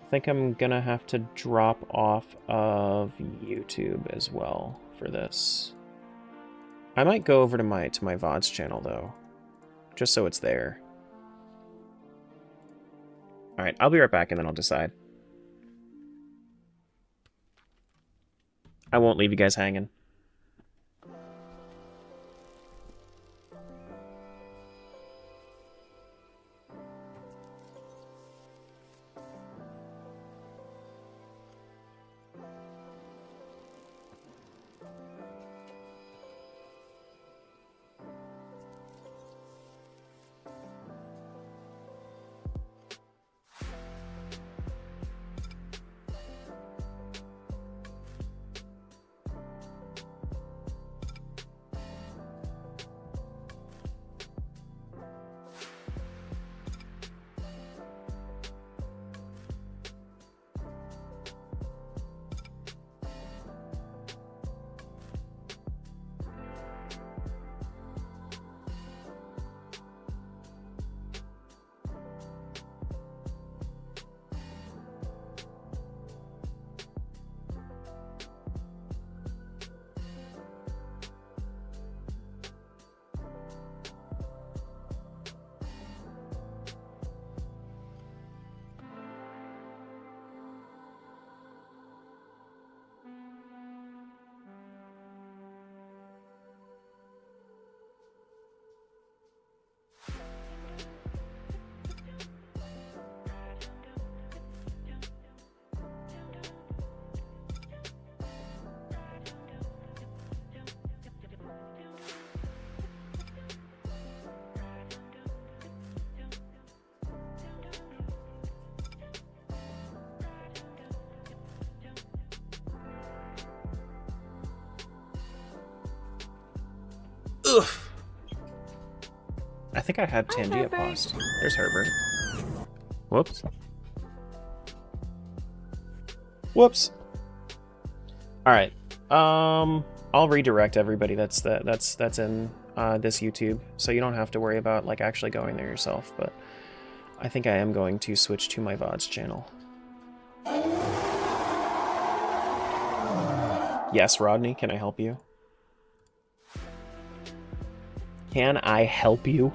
I think I'm gonna have to drop off of YouTube as well for this. I might go over to my VODs channel though, just so it's there. All right, I'll be right back and then I'll decide. I won't leave you guys hanging. Ugh. I think I had Tangia paused. There's Herbert. Whoops. Whoops. All right. I'll redirect everybody that's in this YouTube, so you don't have to worry about like actually going there yourself. But I think I am going to switch to my VODs channel. Yes, Rodney, can I help you? Can I help you?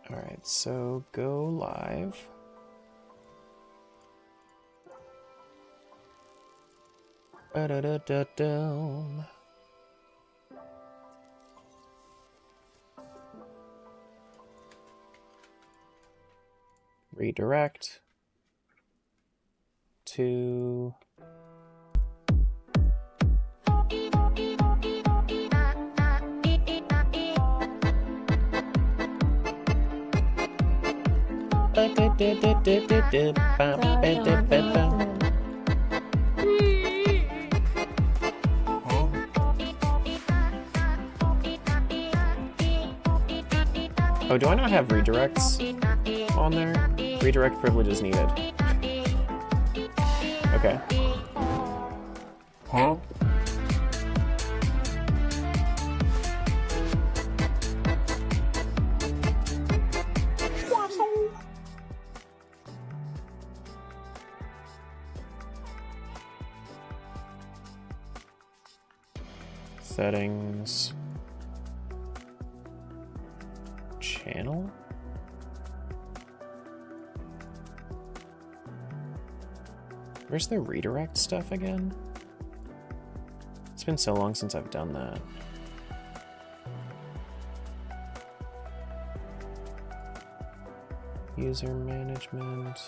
Alright, so go live. Ba-da-da-da-dum. Redirect to Oh, do I not have redirects on there? Redirect privileges needed. Okay. Huh? Settings. Channel? Where's the redirect stuff again? It's been so long since I've done that. User management.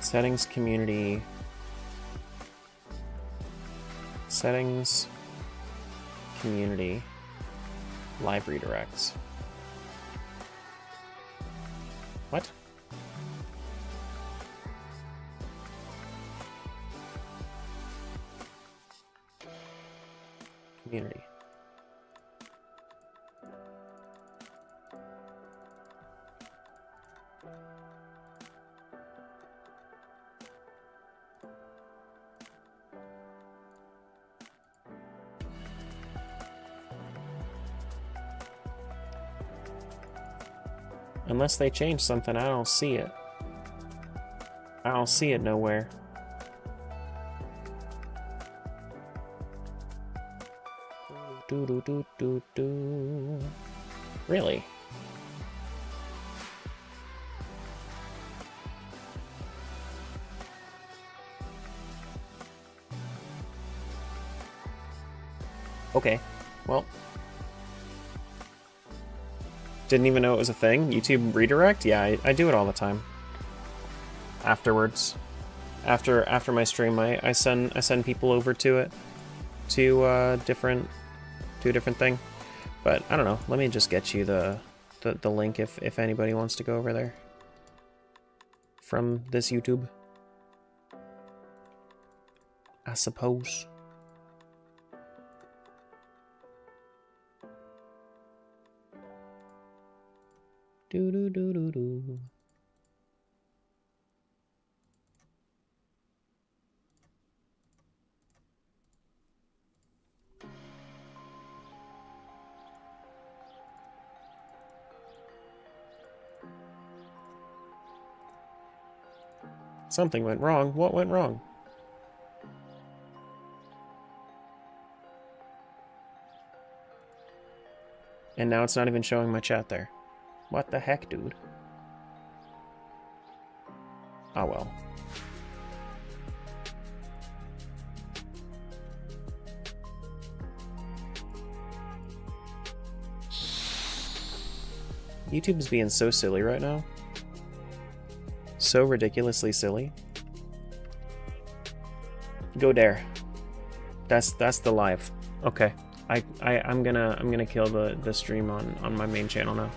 Settings, community. Settings, community, live redirects. What? Community. Unless they change something, I don't see it. I don't see it nowhere. Do do do do do. Really? Okay. Well. Didn't even know it was a thing. YouTube redirect? Yeah, I do it all the time. Afterwards. After my stream, I send people over to it. To a different thing. But I don't know. Let me just get you the link if anybody wants to go over there. From this YouTube. I suppose. Do do do do do. Something went wrong. What went wrong? And now it's not even showing my chat there. What the heck, dude? Ah, well. YouTube is being so silly right now. So ridiculously silly. Go there. That's the live. Okay. I'm gonna kill the stream on my main channel now.